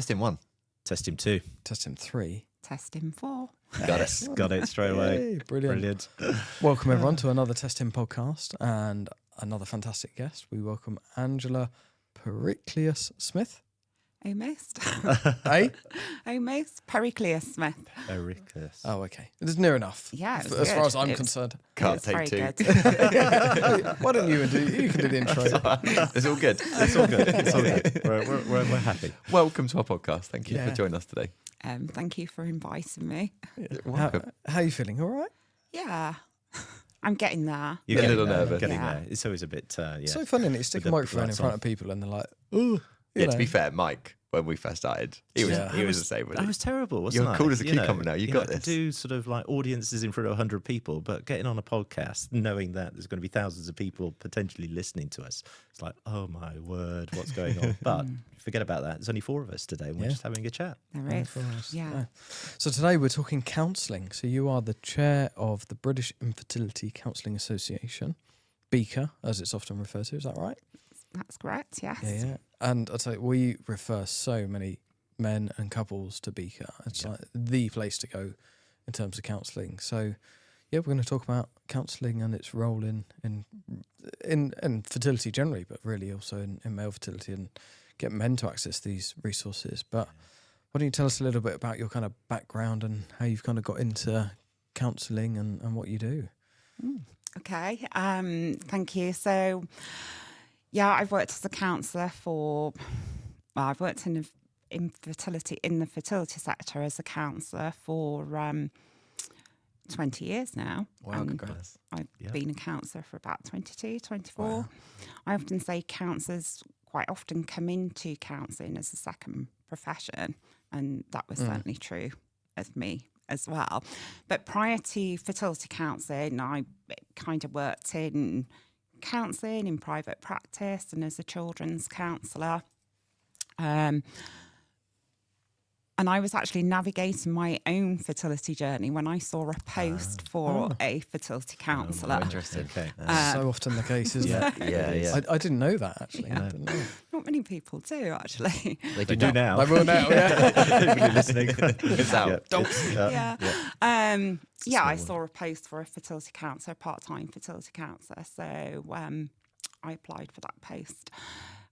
Testing 1. Testing 2. Testing 3. Testing 4. Got it straight away. Yay, brilliant. Welcome everyone to another Testing podcast and another fantastic guest. We welcome Angela Pericleous Smith. Almost. Hey? Almost. Pericleous Smith. Pericleous. Oh, okay. It's near enough. Yeah, it was as far good. as I'm It was- concerned. Can't It was take very 2. good. Why don't you can do the intro? It's all good. It's all good. It's all good. We're happy. Welcome to our podcast. Thank you Yeah. for joining us today. Thank you for inviting me. How are you feeling? All right? Yeah, I'm getting there. You're A little nervous. Getting Yeah. there. It's always a bit, So funny, isn't it? You stick a With the microphone in lights front off. of people and they're like, ooh. Yeah, to be fair, Mike, when we first started, he was Yeah. the same. I was terrible, wasn't I? You're cool as a cucumber now. You got I this. do sort of like audiences in front of 100 people, but getting on a podcast, knowing that there's going to be thousands of people potentially listening to us, it's like, oh my word, what's going on? But forget about that. There's only 4 of us today, and we're Yeah. just having a chat. There is. Yeah. So today we're talking counselling. So you are the chair of the British Infertility Counselling Association, BICA, as it's often referred to. Is that right? That's correct. Yes. Yeah. And I'll tell you, we refer so many men and couples to BICA. It's like the place to go in terms of counselling. So, yeah, we're going to talk about counselling and its role in fertility generally, but really also in male fertility and get men to access these resources. But why don't you tell us a little bit about your kind of background and how you've kind of got into counselling and what you do? Okay. Thank you. So, yeah, I've worked as a counsellor I've worked in the fertility sector as a counsellor for 20 years now. Wow, congrats. I've been a counsellor for about 22, 24. Wow. I often say counsellors quite often come into counselling as a second profession, and that was certainly true of me as well. But prior to fertility counselling, I kind of worked in counselling in private practice and as a children's counsellor. And I was actually navigating my own fertility journey when I saw a post for a fertility counsellor. Interesting. Okay. So often the case, isn't it? Yeah. I didn't know that, actually. I didn't know. Not many people do, actually. They They do now. I will now, yeah. Everybody listening. It's out. Yeah. I saw a post for a fertility counsellor, part-time fertility counsellor. So I applied for that post.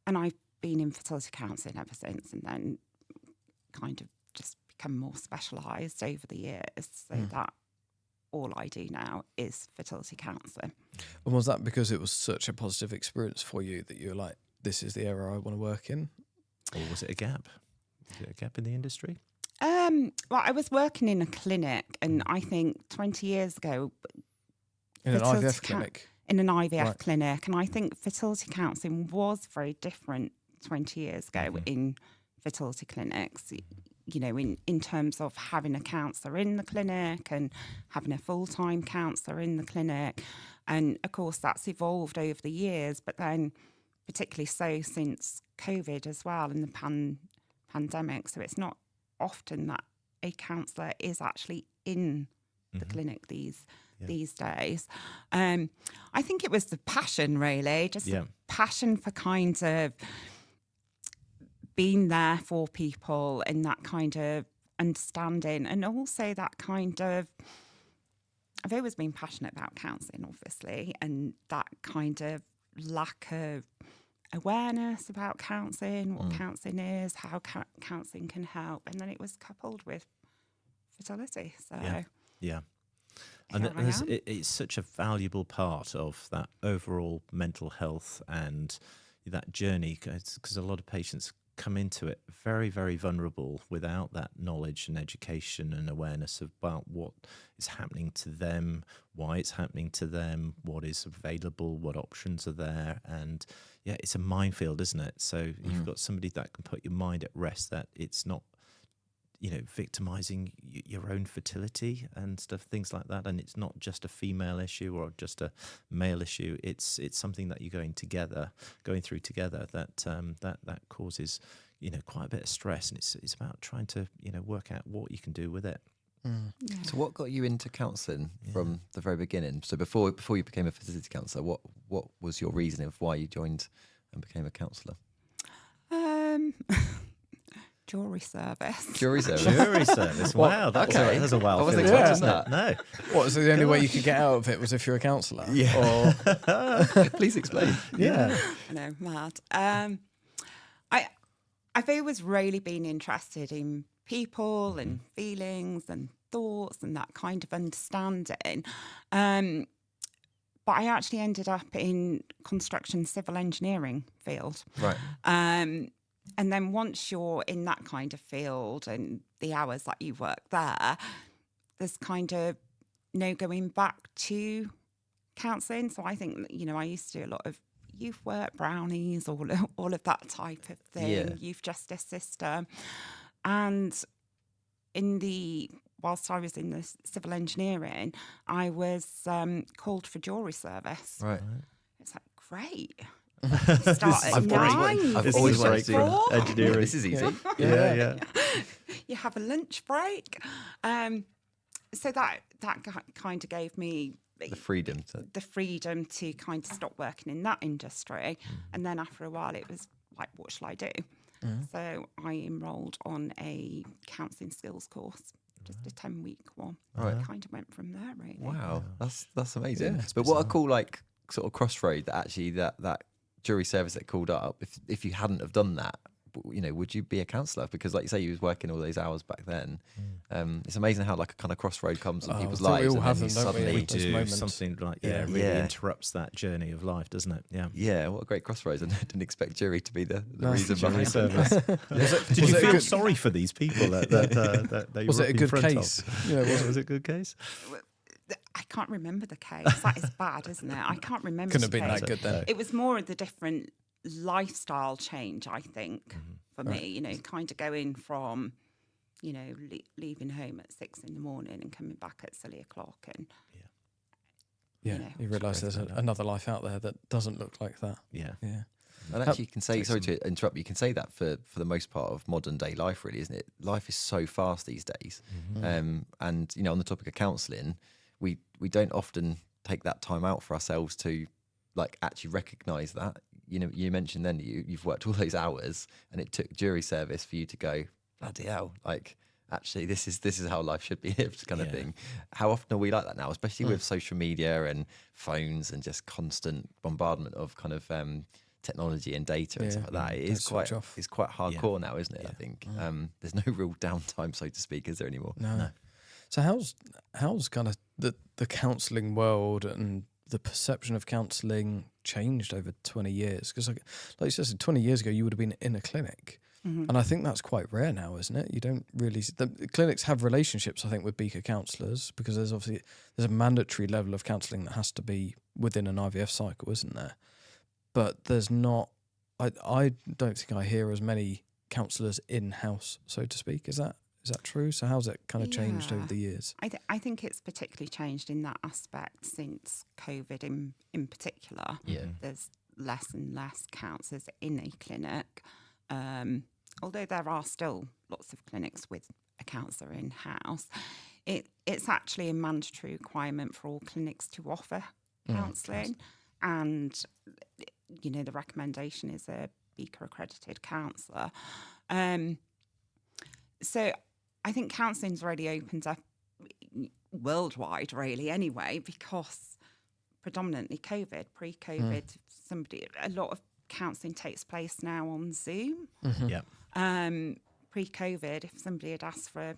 And I've been in fertility counselling ever since, and then kind of just become more specialised over the years, so that all I do now is fertility counselling. And was that because it was such a positive experience for you that you were like, this is the area I want to work in? Or was it a gap? Was it a gap in the industry? Well, I was working in a clinic, and I think 20 years ago, In an fertility IVF clinic? in an IVF Right. clinic, and I think fertility counselling was very different 20 years ago in fertility clinics. You know, in terms of having a counsellor in the clinic and having a full-time counsellor in the clinic. And of course, that's evolved over the years, but then particularly so since COVID as well and the pandemic. So it's not often that a counsellor is actually in the clinic these days. I think it was the passion, really, just the passion for kind of being there for people and that kind of understanding, and also that kind of, I've always been passionate about counselling, obviously, and that kind of lack of awareness about counselling, what counselling is, how counselling can help, and then it was coupled with fertility. So Yeah. Here And I am. it's such a valuable part of that overall mental health and that journey, because a lot of patients come into it very, very vulnerable without that knowledge and education and awareness about what is happening to them, why it's happening to them, what is available, what options are there. And yeah, it's a minefield, isn't it? So you've got somebody that can put your mind at rest, that it's not, you know, victimizing your own fertility and stuff, things like that. And it's not just a female issue or just a male issue. It's something that you're going through together that causes, you know, quite a bit of stress. And it's about trying to, you know, work out what you can do with it. So what got you into counselling from the very beginning? So before you became a fertility counsellor, what was your reasoning of why you joined and became a counsellor? Jury service. Jury service. Jury service. Wow, that's a wow. I wasn't feeling, expecting wasn't it? No. What, so the only way you could get out of it was if you're a counsellor? Yeah. Please explain. Yeah. I know, mad. I've always really been interested in people and feelings and thoughts and that kind of understanding. But I actually ended up in construction civil engineering field. Right. And then once you're in that kind of field and the hours that you work there, there's kind of no going back to counselling. So I think, I used to do a lot of youth work, brownies, all of that type of thing, youth justice system. And whilst I was in the civil engineering, I was called for jury service. Right. It's like, great. Start at 9. I've always wanted to do engineering. This is easy. Yeah. You have a lunch break. So that kind of gave me The freedom to kind of stop working in that industry. And then after a while, it was like, what shall I do? So I enrolled on a counselling skills course, just a 10-week one. Right. Kind of went from there, really. Wow, that's amazing. Yeah, but what a cool sort of crossroad that actually that jury service that called up. If you hadn't have done that, would you be a counsellor? Because like you say, you was working all those hours back then. It's amazing how like a kind of crossroad comes in people's lives. We all and have then them, don't we? suddenly We do. Something like really interrupts that journey of life, doesn't it? Yeah. Yeah, what a great crossroads. And I didn't expect jury to be the No, reason Jury behind service. Did you feel sorry for these people that you Was were it a in good front case? of? Yeah, Was it a good case? I can't remember the case. That is bad, isn't it? I can't remember Couldn't have the been case. that good then. It was more of the different lifestyle change, I think, for me, kind of going from, leaving home at 6 a.m. and coming back at silly o'clock. And, you realise there's another life out there that doesn't look like that. Yeah. Yeah. And actually, you can say, sorry to interrupt, you can say that for the most part of modern day life, really, isn't it? Life is so fast these days. And, on the topic of counselling, we don't often take that time out for ourselves to like actually recognise that. You mentioned then you've worked all those hours and it took jury service for you to go, bloody hell, like actually this is how life should be lived kind of thing. How often are we like that now, especially with social media and phones and just constant bombardment of kind of technology and data and stuff like that? It is quite hardcore now, isn't it? I think there's no real downtime, so to speak, is there anymore? No. So how's kind of the counselling world and the perception of counselling changed over 20 years? Because like you said, 20 years ago, you would have been in a clinic. And I think that's quite rare now, isn't it? You don't really... The clinics have relationships, I think, with BICA counsellors because there's a mandatory level of counselling that has to be within an IVF cycle, isn't there? But there's not... I don't think I hear as many counsellors in-house, so to speak. Is that true? So how's it kind of changed over the years? I think it's particularly changed in that aspect since COVID in particular. Yeah. There's less and less counsellors in a clinic. Although there are still lots of clinics with a counsellor in-house, it's actually a mandatory requirement for all clinics to offer counselling. And, the recommendation is a BICA accredited counsellor. So I think counselling's really opened up worldwide, really, anyway, because predominantly COVID, pre-COVID, a lot of counselling takes place now on Zoom. Yeah. Pre-COVID, if somebody had asked for,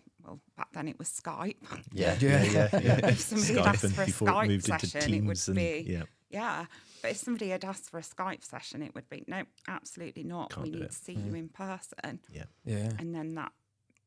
back then it was Skype. Yeah. If somebody had asked for a before it Skype moved into session, it would Teams be... Yeah. But if somebody had asked for a Skype session, it would be, no, absolutely not. Can't we do need it. to see you in person. Yeah. And then that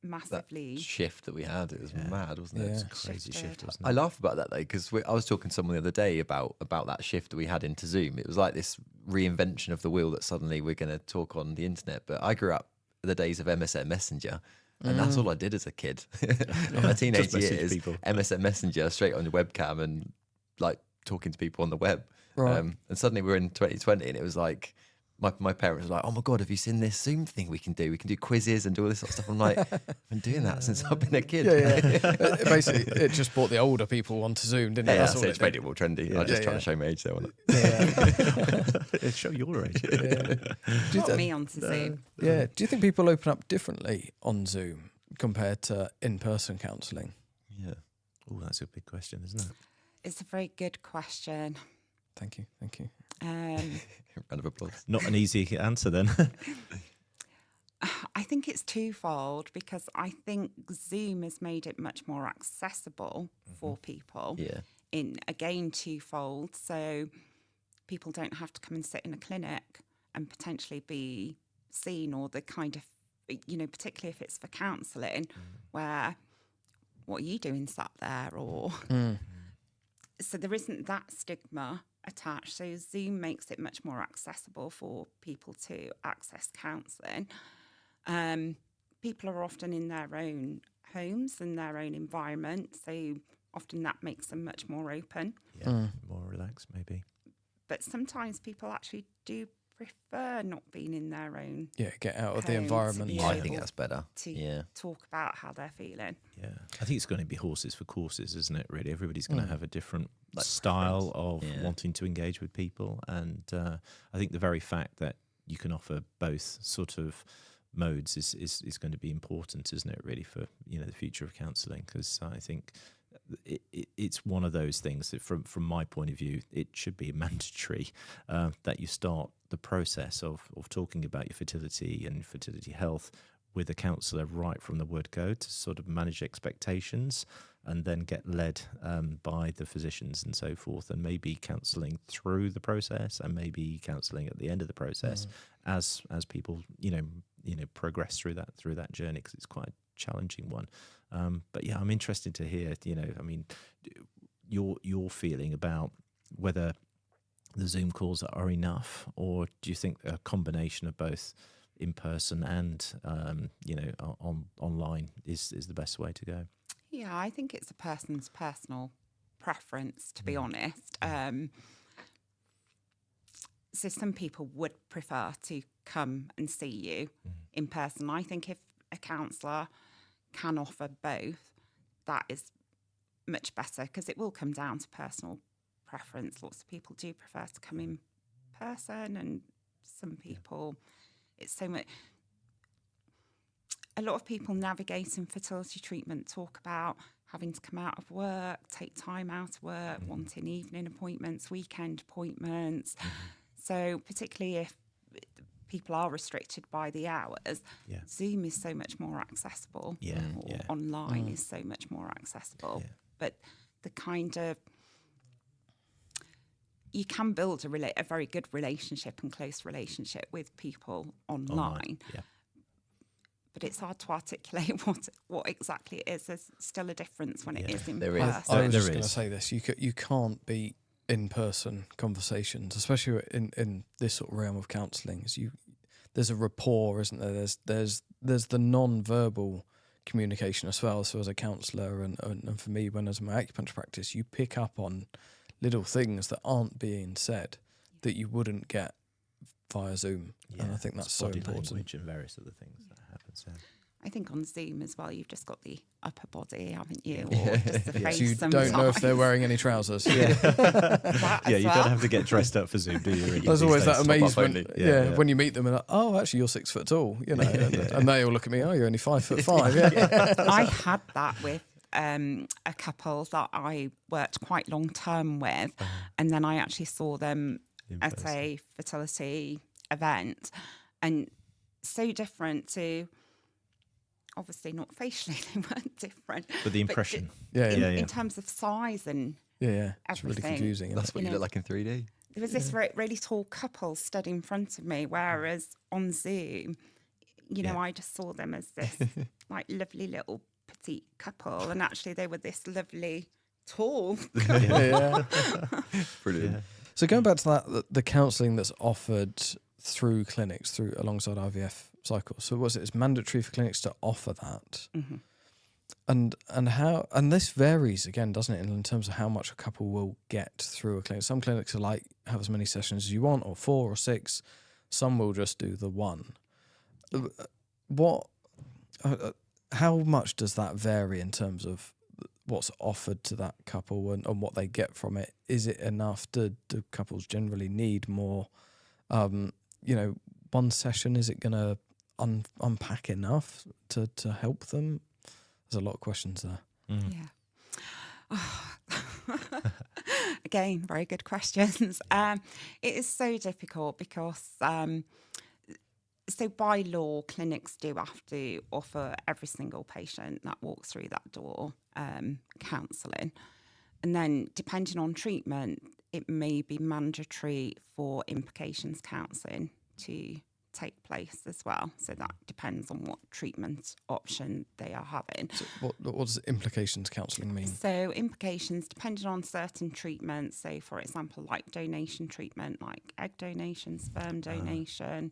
massively... shift that we had, it was mad, wasn't it? Yeah. It's Crazy Shifted. shift, wasn't it? I laugh about that though, because I was talking to someone the other day about that shift that we had into Zoom. It was like this reinvention of the wheel that suddenly we're going to talk on the internet. But I grew up in the days of MSN Messenger, and that's all I did as a kid. In my teenage Just message years, people. MSN Messenger straight on your webcam and like talking to people on the web. Right. And suddenly we're in 2020, and it was like my parents were like, "Oh my God, have you seen this Zoom thing we can do? We can do quizzes and do all this sort of stuff." I'm like, I've been doing that since I've been a kid. Basically, it just brought the older people onto Zoom, didn't it? Yeah, That's all it's made it more trendy. I'm just trying to show my age there. Show your age. Got me onto Zoom. Yeah. Do you think people open up differently on Zoom compared to in-person counselling? Yeah. Oh, that's a big question, isn't it? It's a very good question. Thank you. Round of applause. Not an easy answer then. I think it's twofold, because I think Zoom has made it much more accessible for people. Yeah. In again, twofold. So people don't have to come and sit in a clinic and potentially be seen, or the kind of, particularly if it's for counselling, where what are you doing sat there, or so there isn't that stigma attached. So Zoom makes it much more accessible for people to access counselling. People are often in their own homes and their own environment, so often that makes them much more open. Yeah, more relaxed maybe. But sometimes people actually do prefer not being in their own Get out of the home environment. to be I think able that's better. to talk about how they're feeling. Yeah, I think it's going to be horses for courses, isn't it? Really, everybody's going to have a different style of wanting to engage with people, and I think the very fact that you can offer both sort of modes is going to be important, isn't it? Really, for the future of counselling, because I think it's one of those things that, from my point of view, it should be mandatory that you start the process of talking about your fertility and fertility health with a counsellor right from the word go, to sort of manage expectations, and then get led by the physicians and so forth, and maybe counselling through the process, and maybe counselling at the end of the process as people progress through that journey, because it's quite a challenging one. But yeah, I'm interested to hear your feeling about whether the Zoom calls are enough, or do you think a combination of both in person and online is the best way to go? Yeah, I think it's a person's personal preference, to be honest. So some people would prefer to come and see you in person. I think if a counsellor can offer both, that is much better, because it will come down to personal preference. Lots of people do prefer to come in person, and some people, it's so much. A lot of people navigating fertility treatment talk about having to come out of work, take time out of work, wanting evening appointments, weekend appointments. So particularly if people are restricted by the hours, Zoom is so much more accessible, or online is so much more accessible. Yeah. But the kind of, you can build a very good relationship and close relationship with people online. Yeah. But it's hard to articulate what exactly it is. There's still a difference when it is in person. I was just going to say this. You can't beat in-person conversations, especially in this sort of realm of counselling. There's a rapport, isn't there? There's the non-verbal communication as well. So as a counsellor, and for me, when I was in my acupuncture practice, you pick up on little things that aren't being said that you wouldn't get via Zoom. And I think that's so important. Language and various other things that happens. Yeah. I think on Zoom as well, you've just got the upper body, haven't you? Or just the face. You sometimes. don't know if they're wearing any trousers. You don't have to get dressed up for Zoom, do you? Really? There's always that amazement. When you meet them and oh, actually, you're 6 foot tall, and they all look at me. Oh, you're only 5'5". I had that with a couple that I worked quite long term with, and then I actually saw them at a fertility event, and so different to. Obviously not facially, they weren't different. But the impression. In terms of size and it's really confusing. That's what you look like in 3D. There was this really tall couple stood in front of me, whereas on Zoom, I just saw them as this like lovely little petite couple, and actually they were this lovely tall couple. Brilliant. So going back to that, the counselling that's offered through clinics, alongside IVF cycles. So it's mandatory for clinics to offer that, and how, and this varies again, doesn't it, in terms of how much a couple will get through a clinic. Some clinics are like, have as many sessions as you want, or 4 or 6. Some will just do the one. Yeah. How much does that vary in terms of what's offered to that couple and what they get from it? Is it enough? Do couples generally need more? One session, is it going to unpack enough to help them? There's a lot of questions there. Yeah. Again, very good questions. It is so difficult because, so by law, clinics do have to offer every single patient that walks through that door counselling. And then depending on treatment, it may be mandatory for implications counselling to take place as well. So that depends on what treatment option they are having. So what does implications counselling mean? So implications depending on certain treatments. So for example, like donation treatment, like egg donation, sperm donation,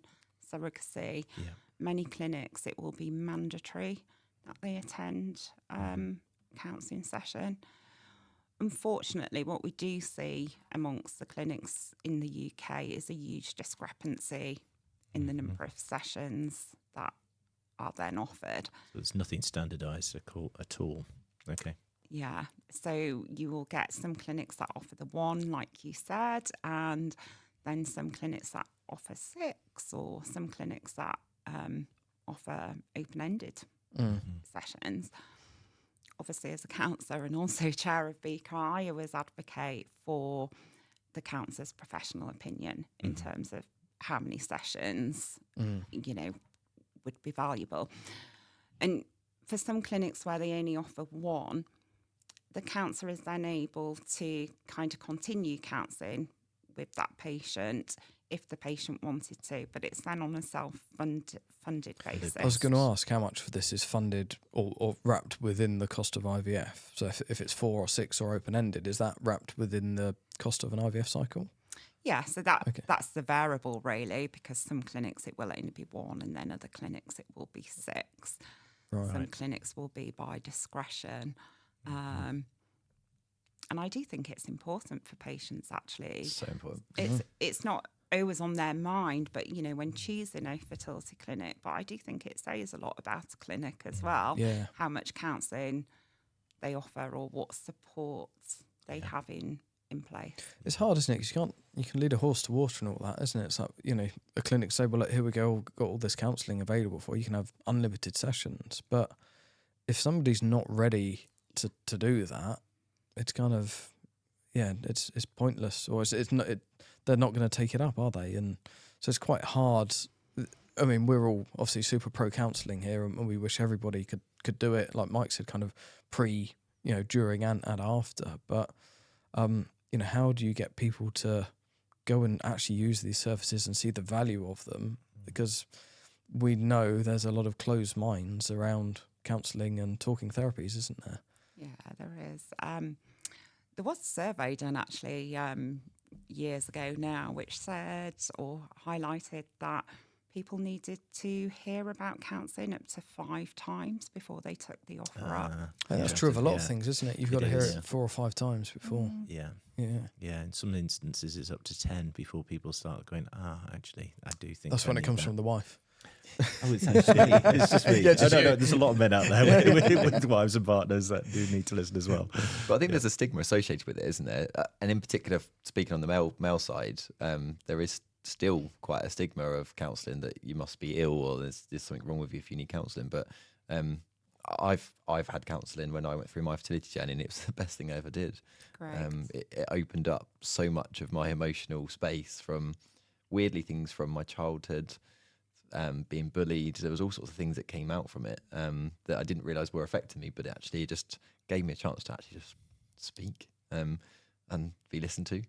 surrogacy. Yeah. Many clinics, it will be mandatory that they attend counselling session. Unfortunately, what we do see amongst the clinics in the UK is a huge discrepancy in the number of sessions that are then offered. So there's nothing standardised at all. Okay. Yeah. So you will get some clinics that offer the one, like you said, and then some clinics that offer 6, or some clinics that offer open-ended sessions. Obviously, as a counsellor and also chair of BICA, I always advocate for the counsellor's professional opinion in terms of how many sessions, would be valuable. And for some clinics where they only offer 1, the counsellor is then able to kind of continue counselling with that patient if the patient wanted to, but it's then on a self-funded basis. I was going to ask how much of this is funded or wrapped within the cost of IVF. So if it's 4 or 6 or open-ended, is that wrapped within the cost of an IVF cycle? Yeah, so that's the variable really, because some clinics it will only be 1, and then other clinics it will be 6. Right. Some clinics will be by discretion. And I do think it's important for patients actually. So important. It's not always on their mind, but when choosing a fertility clinic, but I do think it says a lot about a clinic as well. Yeah. How much counselling they offer or what supports they have in place. It's hard, isn't it? 'Cause you can lead a horse to water and all that, isn't it? It's like, a clinic say, well, look, here we go, got all this counselling available for you. You can have unlimited sessions. But if somebody's not ready to do that, it's kind of, it's pointless, or it's not. They're not going to take it up, are they? And so it's quite hard. I mean, we're all obviously super pro counselling here, and we wish everybody could do it, like Mike said, kind of pre, during and after. But how do you get people to go and actually use these services and see the value of them? Because we know there's a lot of closed minds around counselling and talking therapies, isn't there? Yeah, there is. There was a survey done actually years ago now, which said or highlighted that people needed to hear about counselling up to 5 times before they took the offer up. That's true of a lot of things, isn't it? You've got to hear it 4 or 5 times before. Yeah. Yeah. In some instances, it's up to 10 before people start going, actually, I do think that's when it comes from the wife. Oh, it's actually it's just me. Yeah, just no, there's a lot of men out there with wives and partners that do need to listen as well. But I think there's a stigma associated with it, isn't there? And in particular, speaking on the male side, there is still quite a stigma of counselling that you must be ill or there's something wrong with you if you need counselling. But I've had counselling when I went through my fertility journey, and it was the best thing I ever did. It opened up so much of my emotional space, from weirdly things from my childhood. Being bullied, there was all sorts of things that came out from it that I didn't realise were affecting me, but it just gave me a chance to actually just speak and be listened to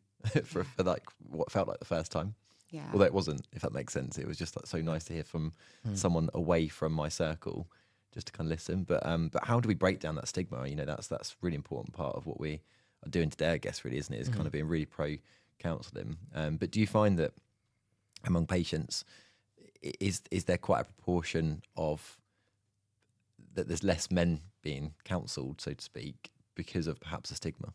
for like what felt like the first time. Yeah. Although it wasn't, if that makes sense. It was just like so nice to hear from someone away from my circle, just to kind of listen. But how do we break down that stigma? That's a really important part of what we are doing today, I guess, really, isn't it? Is kind of being really pro counselling. But do you find that among patients, is there quite a proportion of that there's less men being counselled, so to speak, because of perhaps a stigma?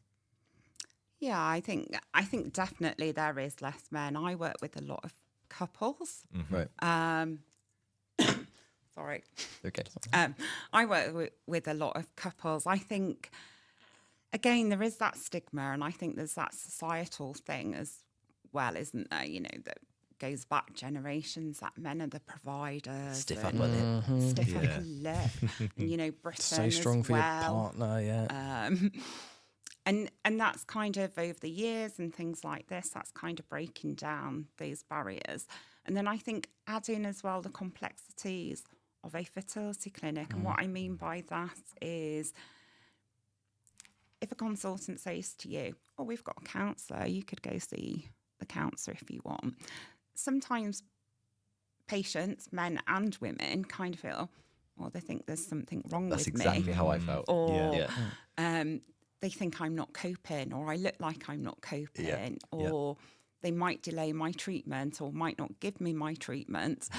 Yeah, I think definitely there is less men. I work with a lot of couples. Right. Sorry. Okay. I work with a lot of couples. I think, again, there is that stigma, and I think there's that societal thing as well, isn't there? You know, that goes back generations, that men are the providers. Stiff upper lip. Stiff Yeah. upper lip. And, you know, Britain Stay strong as for your well. partner, yeah. And that's kind of over the years and things like this, that's kind of breaking down those barriers. And then I think add in as well the complexities of a fertility clinic. And what I mean by that is, if a consultant says to you, oh, we've got a counsellor, you could go see the counsellor if you want. Sometimes patients, men and women, kind of feel, oh, they think there's something wrong That's with exactly me. how I felt. Or Yeah. they think I'm not coping, or I look like I'm not coping, Yeah. or they might delay my treatment or might not give me my treatment.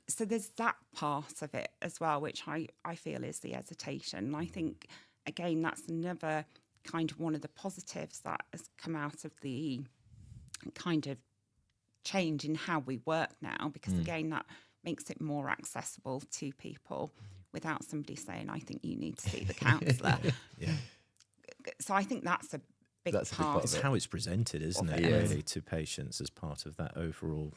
So there's that part of it as well, which I feel is the hesitation. And I think, again, that's another kind of one of the positives that has come out of the kind of change in how we work now, because again, that makes it more accessible to people without somebody saying, I think you need to see the counsellor. Yeah. So I think that's a big That's a big part part. of It's it. how it's presented, isn't it, Yeah. really, to patients as part of that overall,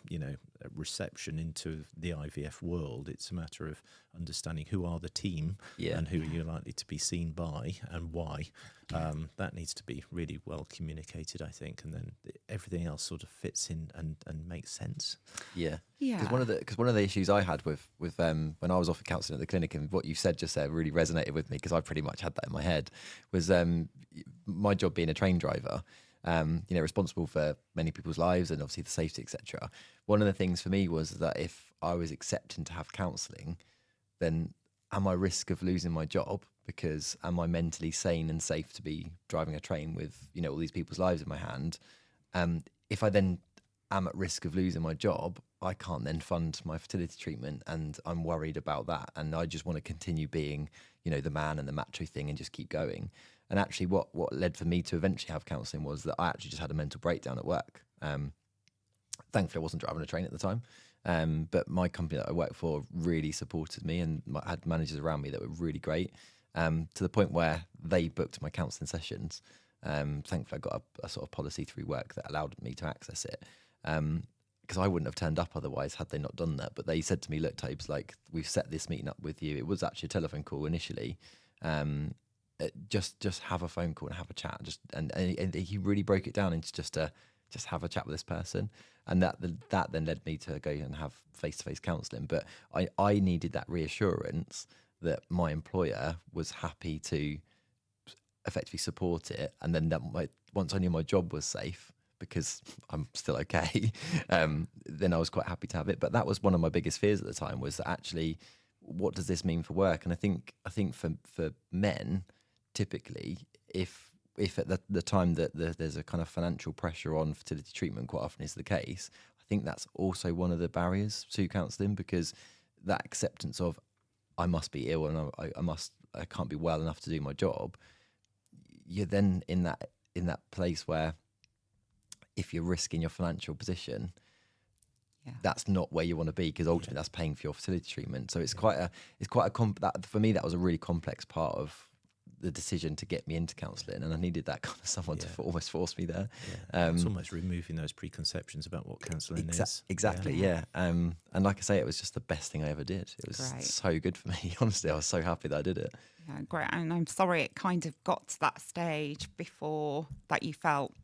reception into the IVF world. It's a matter of understanding who are the team and who you're likely to be seen by and why. That needs to be really well communicated, I think, and then everything else sort of fits in and makes sense. Yeah. Yeah. Because one of the issues I had with when I was offered counselling at the clinic, and what you said just there really resonated with me, because I pretty much had that in my head, was my job being a train driver, responsible for many people's lives and obviously the safety, etc. One of the things for me was that if I was accepting to have counselling, then am I risk of losing my job? Because am I mentally sane and safe to be driving a train with, all these people's lives in my hand? If I then am at risk of losing my job, I can't then fund my fertility treatment, and I'm worried about that. And I just want to continue being, the man and the macho thing and just keep going. And actually what led for me to eventually have counselling was that I actually just had a mental breakdown at work. Thankfully, I wasn't driving a train at the time. But my company that I worked for really supported me, and I had managers around me that were really great, to the point where they booked my counselling sessions. Thankfully, I got a sort of policy through work that allowed me to access it. Because I wouldn't have turned up otherwise had they not done that. But they said to me, look, Tobes, like, we've set this meeting up with you. It was actually a telephone call initially. Just have a phone call and have a chat. And he really broke it down into just have a chat with this person. And that then led me to go and have face-to-face counselling. But I needed that reassurance that my employer was happy to effectively support it. And then once I knew my job was safe, because I'm still okay, then I was quite happy to have it. But that was one of my biggest fears at the time, was that actually, what does this mean for work? And I think for men, typically, if at the time that there's a kind of financial pressure on fertility treatment, quite often is the case, I think that's also one of the barriers to counselling, because that acceptance of, I must be ill and I can't be well enough to do my job, you're then in that place where, if you're risking your financial position, that's not where you want to be, because ultimately that's paying for your fertility treatment. So it's for me, that was a really complex part of the decision to get me into counselling, and I needed that kind of someone to almost force me there. It's almost removing those preconceptions about what counselling is. Exactly, yeah. And like I say, it was just the best thing I ever did. It was so good for me. Honestly, I was so happy that I did it. Yeah, great. And I'm sorry it kind of got to that stage before that you felt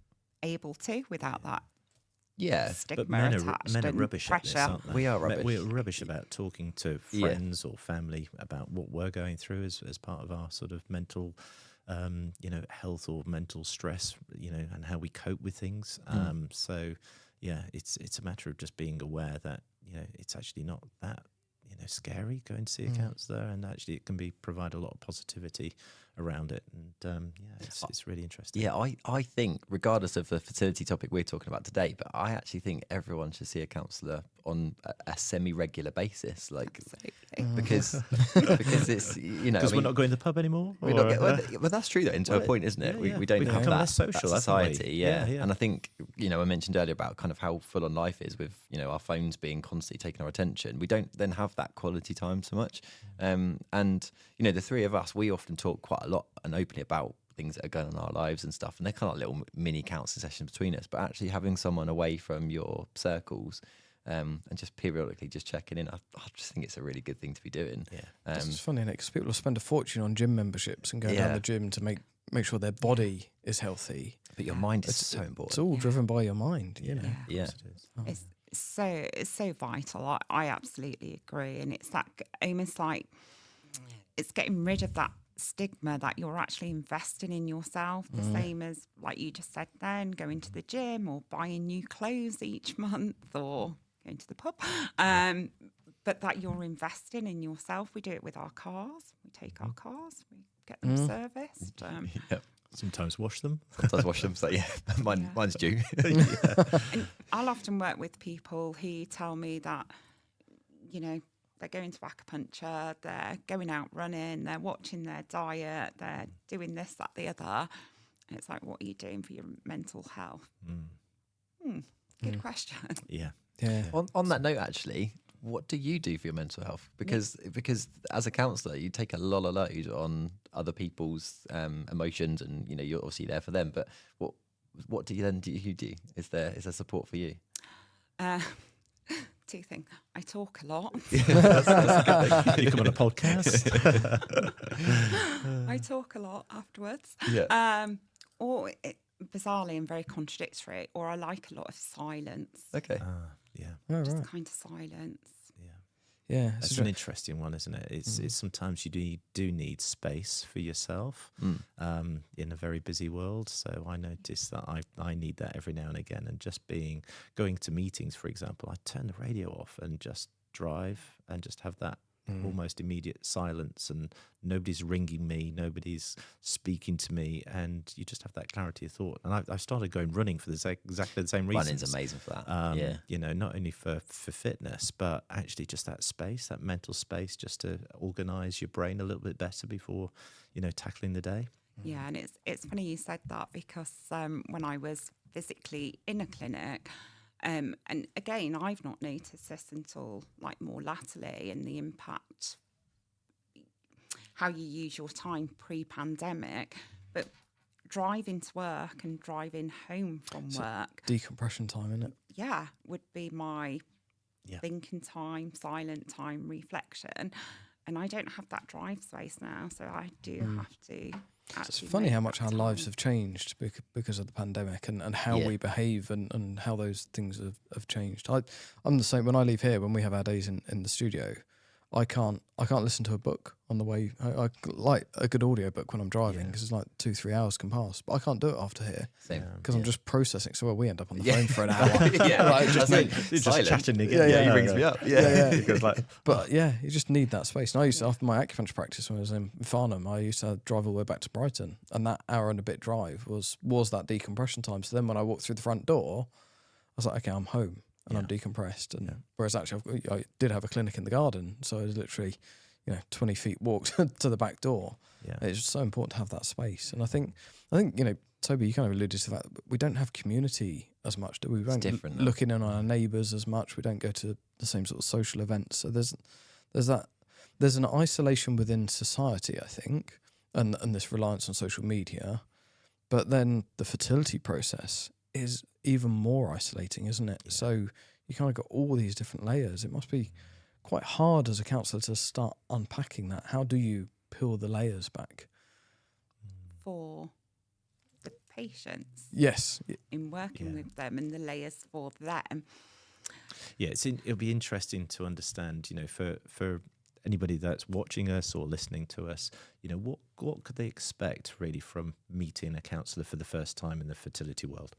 able to, without that stigma but men attached are and rubbish pressure. at this, aren't they? We are rubbish. We're rubbish about talking to friends or family about what we're going through as part of our sort of mental, health or mental stress, and how we cope with things. So, it's a matter of just being aware that, it's actually not that, scary going to see a counsellor, and actually it can provide a lot of positivity around it, and it's really interesting. Yeah, I think, regardless of the fertility topic we're talking about today, but I actually think everyone should see a counsellor on a semi-regular basis, like because it's because we're not going to the pub anymore. Well, that's true though, into a point, isn't it? Yeah, We don't We've have become that, less social, that society, haven't we? yeah. Yeah. And I think I mentioned earlier about kind of how full on life is with our phones being constantly taking our attention. We don't then have that quality time so much, and the three of us, we often talk quite a lot and openly about things that are going on in our lives and stuff, and they're kind of like little mini counselling sessions between us. But actually having someone away from your circles and just periodically just checking in, I just think it's a really good thing to be doing. Yeah, it's funny, isn't it? Because people spend a fortune on gym memberships and go down the gym to make sure their body is healthy. But your mind is so important. It's all driven by your mind, you know. Yeah. It's so vital. I absolutely agree, and it's that almost like it's getting rid of that stigma that you're actually investing in yourself, the same as like you just said then, going to the gym or buying new clothes each month or going to the pub, but that you're investing in yourself. We do it with our cars. We take our cars, we get them serviced. Sometimes wash them. Sometimes wash them. So mine's due. And I'll often work with people who tell me that, they're going to acupuncture, they're going out running, they're watching their diet, they're doing this, that, the other. And it's like, what are you doing for your mental health? Good question. Yeah. On that note, actually, what do you do for your mental health? Because as a counsellor, you take a lot of load on other people's emotions, and you're obviously there for them. But what do you do? Is there support for you? Two things. I talk a lot. You come on a podcast. I talk a lot afterwards. Yeah. Or bizarrely and very contradictory, or I like a lot of silence. Okay. Just kind of silence. Yeah, that's an interesting one, isn't it? It's sometimes you do need space for yourself in a very busy world. So I notice that I need that every now and again. And just going to meetings, for example, I turn the radio off and just drive and just have that almost immediate silence, and nobody's ringing me, nobody's speaking to me, and you just have that clarity of thought. And I started going running for exactly the same reasons. Running's amazing for that. Not only for fitness, but actually just that space, that mental space, just to organise your brain a little bit better before tackling the day. Yeah, and it's funny you said that, because when I was physically in a clinic, and again, I've not noticed this until like more latterly, and the impact, how you use your time pre-pandemic, but driving to work and driving home from work. Decompression time, isn't it? Yeah, would be my thinking time, silent time, reflection. And I don't have that drive space now, so I do have to. It's funny how much our lives have changed because of the pandemic, and how we behave and how those things have changed. I'm the same. When I leave here, when we have our days in the studio, I can't listen to a book on the way. I like a good audio book when I'm driving, because it's like 2-3 hours can pass, but I can't do it after here because I'm just processing. So we end up on the phone for an hour. Just chatting again. He rings me up. He goes like, but you just need that space. And I used to, after my acupuncture practice when I was in Farnham, I used to drive all the way back to Brighton, and that hour and a bit drive was that decompression time. So then when I walked through the front door, I was like, okay, I'm home. And I'm decompressed. And whereas actually I did have a clinic in the garden, so I was literally, 20 feet walk to the back door. Yeah. It's just so important to have that space. And I think Toby, you kind of alluded to that. We don't have community as much, do we? We don't look in on our neighbours as much. We don't go to the same sort of social events. So there's an isolation within society, I think, and this reliance on social media. But then the fertility process is even more isolating, isn't it? So you kind of got all these different layers. It must be quite hard as a counsellor to start unpacking that. How do you peel the layers back? For the patients. Yes. In working with them, and the layers for them. Yeah, it'll be interesting to understand, for anybody that's watching us or listening to us, what could they expect really from meeting a counsellor for the first time in the fertility world?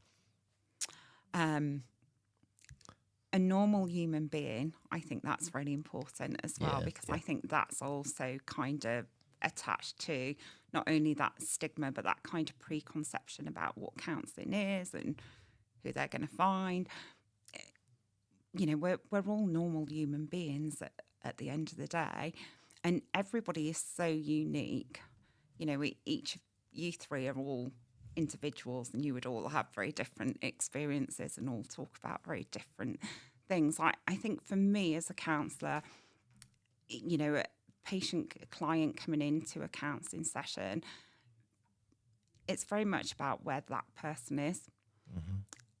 a normal human being, I think that's really important as well, Yeah, because I think that's also kind of attached to not only that stigma, but that kind of preconception about what counselling is and who they're going to find. You know, we're all normal human beings at the end of the day, and everybody is so unique. You know, each of you three are all individuals, and you would all have very different experiences and all talk about very different things. I think for me as a counsellor, you know, a client coming into a counselling session, it's very much about where that person is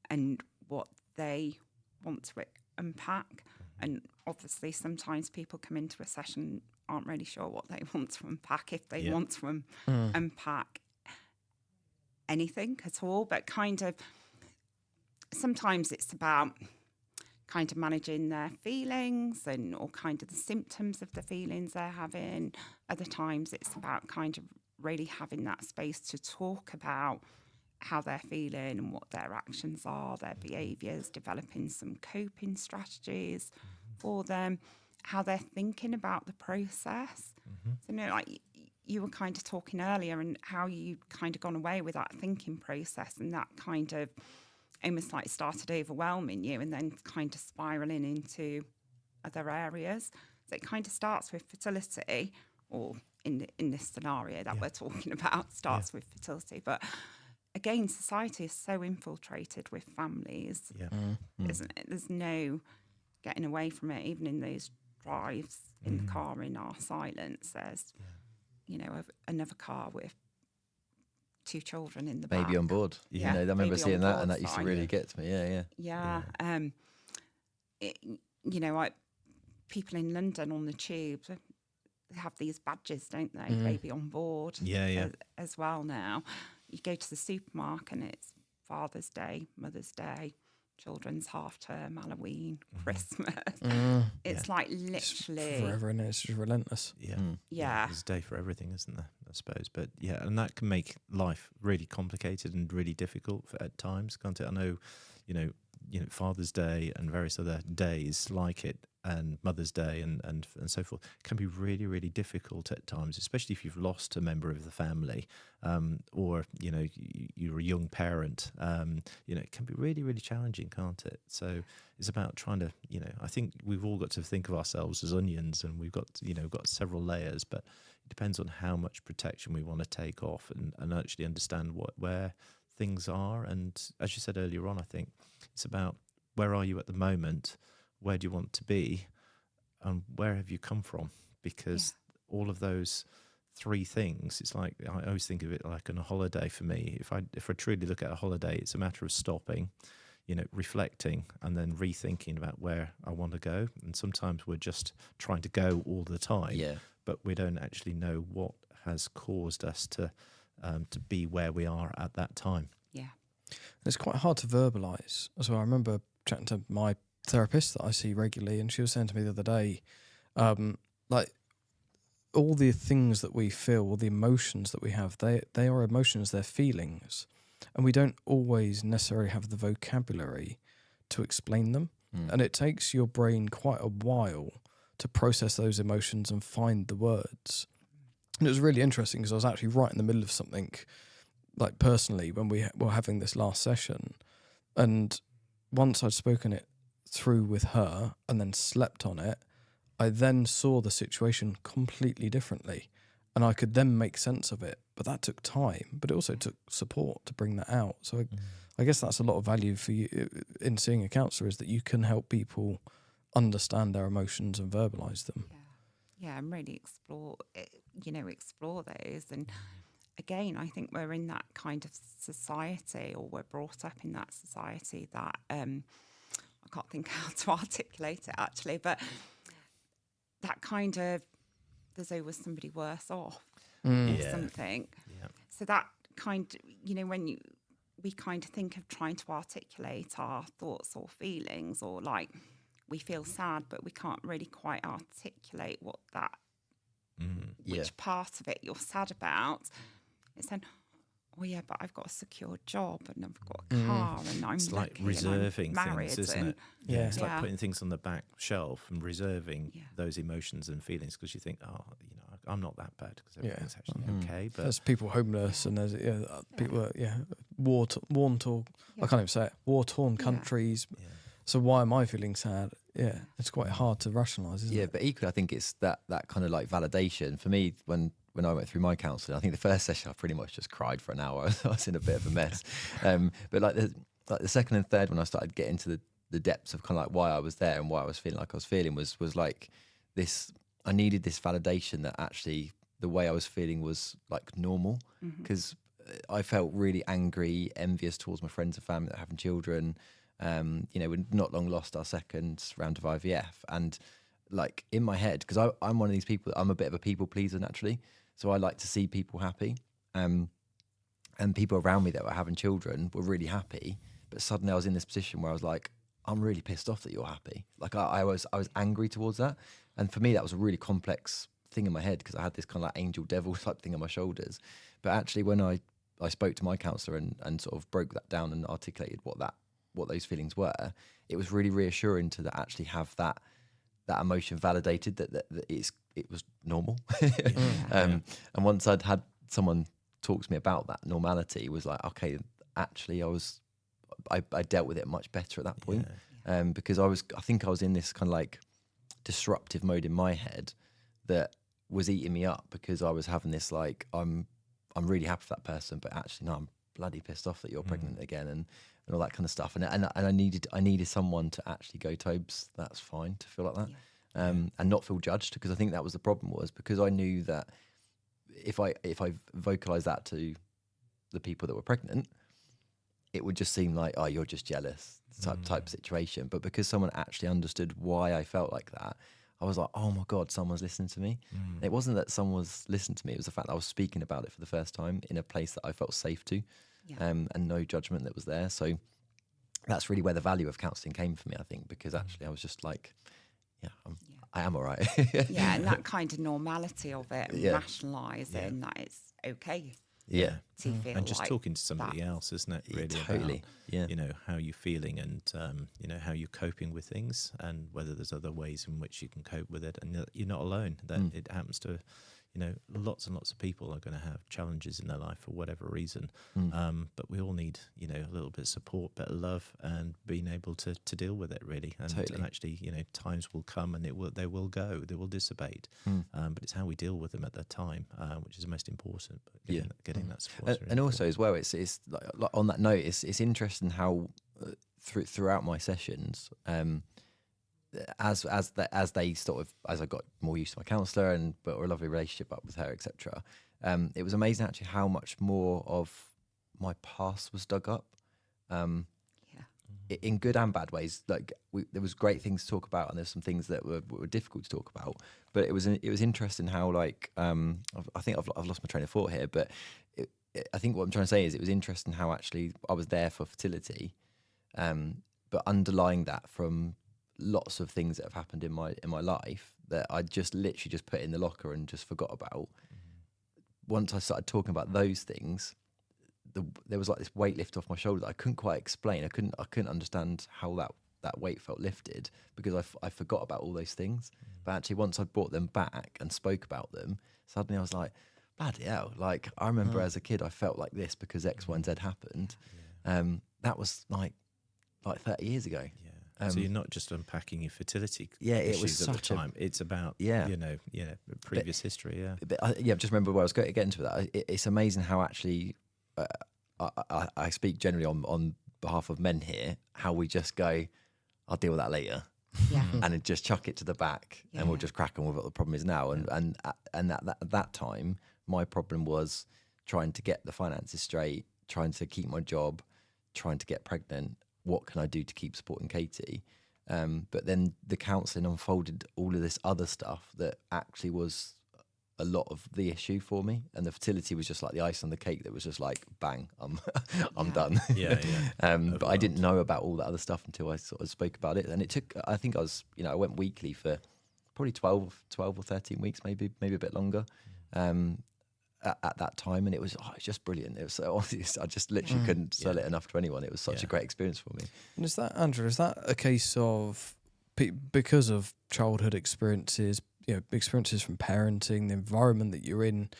and what they want to unpack. And obviously sometimes people come into a session aren't really sure what they want to unpack, if they want to unpack anything at all, but kind of sometimes it's about kind of managing their feelings or kind of the symptoms of the feelings they're having. Other times it's about kind of really having that space to talk about how they're feeling and what their actions are, their behaviours, developing some coping strategies for them, how they're thinking about the process. So, you know, like you were kind of talking earlier and how you kind of gone away with that thinking process, and that kind of almost like started overwhelming you and then kind of spiralling into other areas. So it kind of starts with fertility, or in this scenario that we're talking about, starts with fertility. But again, society is so infiltrated with families, isn't it? There's no getting away from it. Even in those drives in the car in our silence, there's, you know, another car with 2 children in the back. Baby on board. Yeah, You know, I remember baby seeing on that, and board that used to sign. really get to me. Yeah. You know, people in London on the tube, they have these badges, don't they? Baby on board. As well now. You go to the supermarket and it's Father's Day, Mother's Day, children's half term, Halloween, Christmas. It's like literally It's forever, and it's just relentless. There's a day for everything, isn't there? I suppose, but and that can make life really complicated and really difficult at times, can't it? I know, you know, Father's Day and various other days like it, and Mother's Day and so forth, can be really, really difficult at times, especially if you've lost a member of the family, or, you know, you're a young parent. You know, it can be really, really challenging, can't it? So it's about trying to, you know, I think we've all got to think of ourselves as onions, and we've got, you know, got several layers, but it depends on how much protection we want to take off and actually understand where things are. And as you said earlier on, I think it's about where are you at the moment, where do you want to be, and where have you come from? Because all of those 3 things, it's like, I always think of it like on a holiday for me. If I truly look at a holiday, it's a matter of stopping, you know, reflecting, and then rethinking about where I want to go. And sometimes we're just trying to go all the time, but we don't actually know what has caused us to be where we are at that time. It's quite hard to verbalise as well. I remember chatting to my therapist that I see regularly, and she was saying to me the other day, like, all the things that we feel, all the emotions that we have, they are emotions, they're feelings, and we don't always necessarily have the vocabulary to explain them. And it takes your brain quite a while to process those emotions and find the words. And it was really interesting because I was actually right in the middle of something, like personally, when we were having this last session. And once I'd spoken it through with her and then slept on it, I then saw the situation completely differently, and I could then make sense of it. But that took time, but it also took support to bring that out. So I guess that's a lot of value for you in seeing a counsellor, is that you can help people understand their emotions and verbalise them. And really explore those. And again, I think we're in that kind of society, or we're brought up in that society that I can't think how to articulate it actually, but that kind of, there's always somebody worse off or something. So that kind of, you know, when we kind of think of trying to articulate our thoughts or feelings, or like we feel sad but we can't really quite articulate what that which part of it you're sad about. It's then, oh yeah, but I've got a secure job and I've got a car and I'm It's like lucky reserving and I'm married things, isn't and, it? Yeah, it's like Yeah. putting things on the back shelf and reserving Yeah. those emotions and feelings because you think, oh, I'm not that bad because everything's actually okay. But There's people homeless and there's people war-torn. I can't even say it. War-torn countries. yeah. So why am I feeling sad? Yeah, it's quite hard to rationalise, isn't it? But equally, I think it's that kind of like validation for me when I went through my counselling. I think the first session I pretty much just cried for an hour. I was in a bit of a mess. But like the second and third, when I started getting to the depths of kind of like why I was there and why I was feeling like I was feeling was like this. I needed this validation that actually the way I was feeling was like normal, because I felt really angry, envious towards my friends and family that are having children. We'd not long lost our second round of IVF, and like in my head, because I'm one of these people, I'm a bit of a people pleaser naturally, so I like to see people happy, and people around me that were having children were really happy, but suddenly I was in this position where I was like, I'm really pissed off that you're happy. Like I was angry towards that, and for me that was a really complex thing in my head because I had this kind of like angel devil type thing on my shoulders. But actually, when I spoke to my counsellor and sort of broke that down and articulated what those feelings were, it was really reassuring to actually have that emotion validated that it was normal. And once I'd had someone talk to me about that normality, it was like, okay, actually I dealt with it much better at that point. Because I think I was in this kind of like disruptive mode in my head that was eating me up, because I was having this like, I'm really happy for that person, but actually no, I'm bloody pissed off that you're pregnant again and all that kind of stuff. And I needed someone to actually go, Tobes, that's fine to feel like that. And not feel judged, because I think that was the problem, was because I knew that if I vocalized that to the people that were pregnant, it would just seem like, oh, you're just jealous type situation. But because someone actually understood why I felt like that, I was like, oh my God, someone's listening to me. It wasn't that someone was listening to me, it was the fact that I was speaking about it for the first time in a place that I felt safe to, and no judgment that was there. So that's really where the value of counselling came for me, I think, because actually I was just like, I am all right. And that kind of normality of it, rationalising that it's okay. To feel And just like talking to somebody else, isn't it? Really, totally. about, how you're feeling and how you're coping with things, and whether there's other ways in which you can cope with it, and that you're not alone. That it happens to, lots and lots of people are going to have challenges in their life for whatever reason. But we all need, a little bit of support, bit of love, and being able to deal with it really. And, and actually, times will come and they will go, they will dissipate. But it's how we deal with them at that time, which is most important. But getting that support. And also as well, it's like on that note, it's interesting how throughout my sessions, as I got more used to my counsellor and built a lovely relationship up with her, etc. It was amazing actually how much more of my past was dug up, in good and bad ways. Like there was great things to talk about, and there's some things that were difficult to talk about. But it was interesting how like I think I've lost my train of thought here, but I think what I'm trying to say is it was interesting how actually I was there for fertility, but underlying that from lots of things that have happened in my life that I just literally just put in the locker and just forgot about. Once I started talking about those things, there was like this weight lift off my shoulder that I couldn't quite explain. I couldn't understand how that weight felt lifted, because I forgot about all those things. But actually, once I brought them back and spoke about them, suddenly I was like, bloody hell! Like I remember as a kid, I felt like this because X, Y, and Z happened. That was like 30 years ago. So you're not just unpacking your fertility it was issues at the time. It's about previous history. But I just remember where I was getting to that. It's amazing how actually I speak generally on behalf of men here. How we just go, I'll deal with that later, and then just chuck it to the back, and we'll just crack on with what the problem is now. And at that time, my problem was trying to get the finances straight, trying to keep my job, trying to get pregnant. What can I do to keep supporting Katie? But then the counselling unfolded all of this other stuff that actually was a lot of the issue for me, and the fertility was just like the ice on the cake that was just like, bang, I'm done. But I didn't know about all that other stuff until I sort of spoke about it, and it took. I think I went weekly for probably 12 or 13 weeks, maybe a bit longer. at that time, and it's just brilliant. It was so I just literally couldn't sell it enough to anyone. It was such a great experience for me. And is that, Andrew, is that a case of because of childhood experiences, experiences from parenting, the environment that you're in,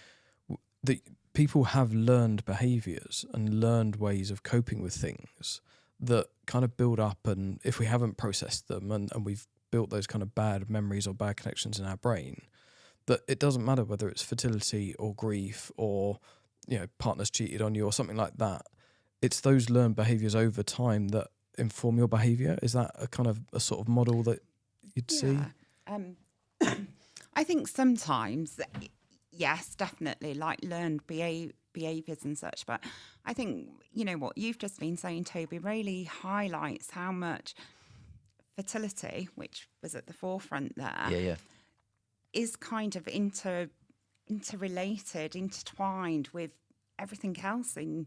that people have learned behaviours and learned ways of coping with things that kind of build up, and if we haven't processed them and we've built those kind of bad memories or bad connections in our brain, that it doesn't matter whether it's fertility or grief or, partner's cheated on you or something like that. It's those learned behaviours over time that inform your behaviour. Is that a sort of model that you'd see? I think sometimes, yes, definitely, like learned behaviours and such. But I think, what you've just been saying, Toby, really highlights how much fertility, which was at the forefront there, is kind of interrelated, intertwined with everything else in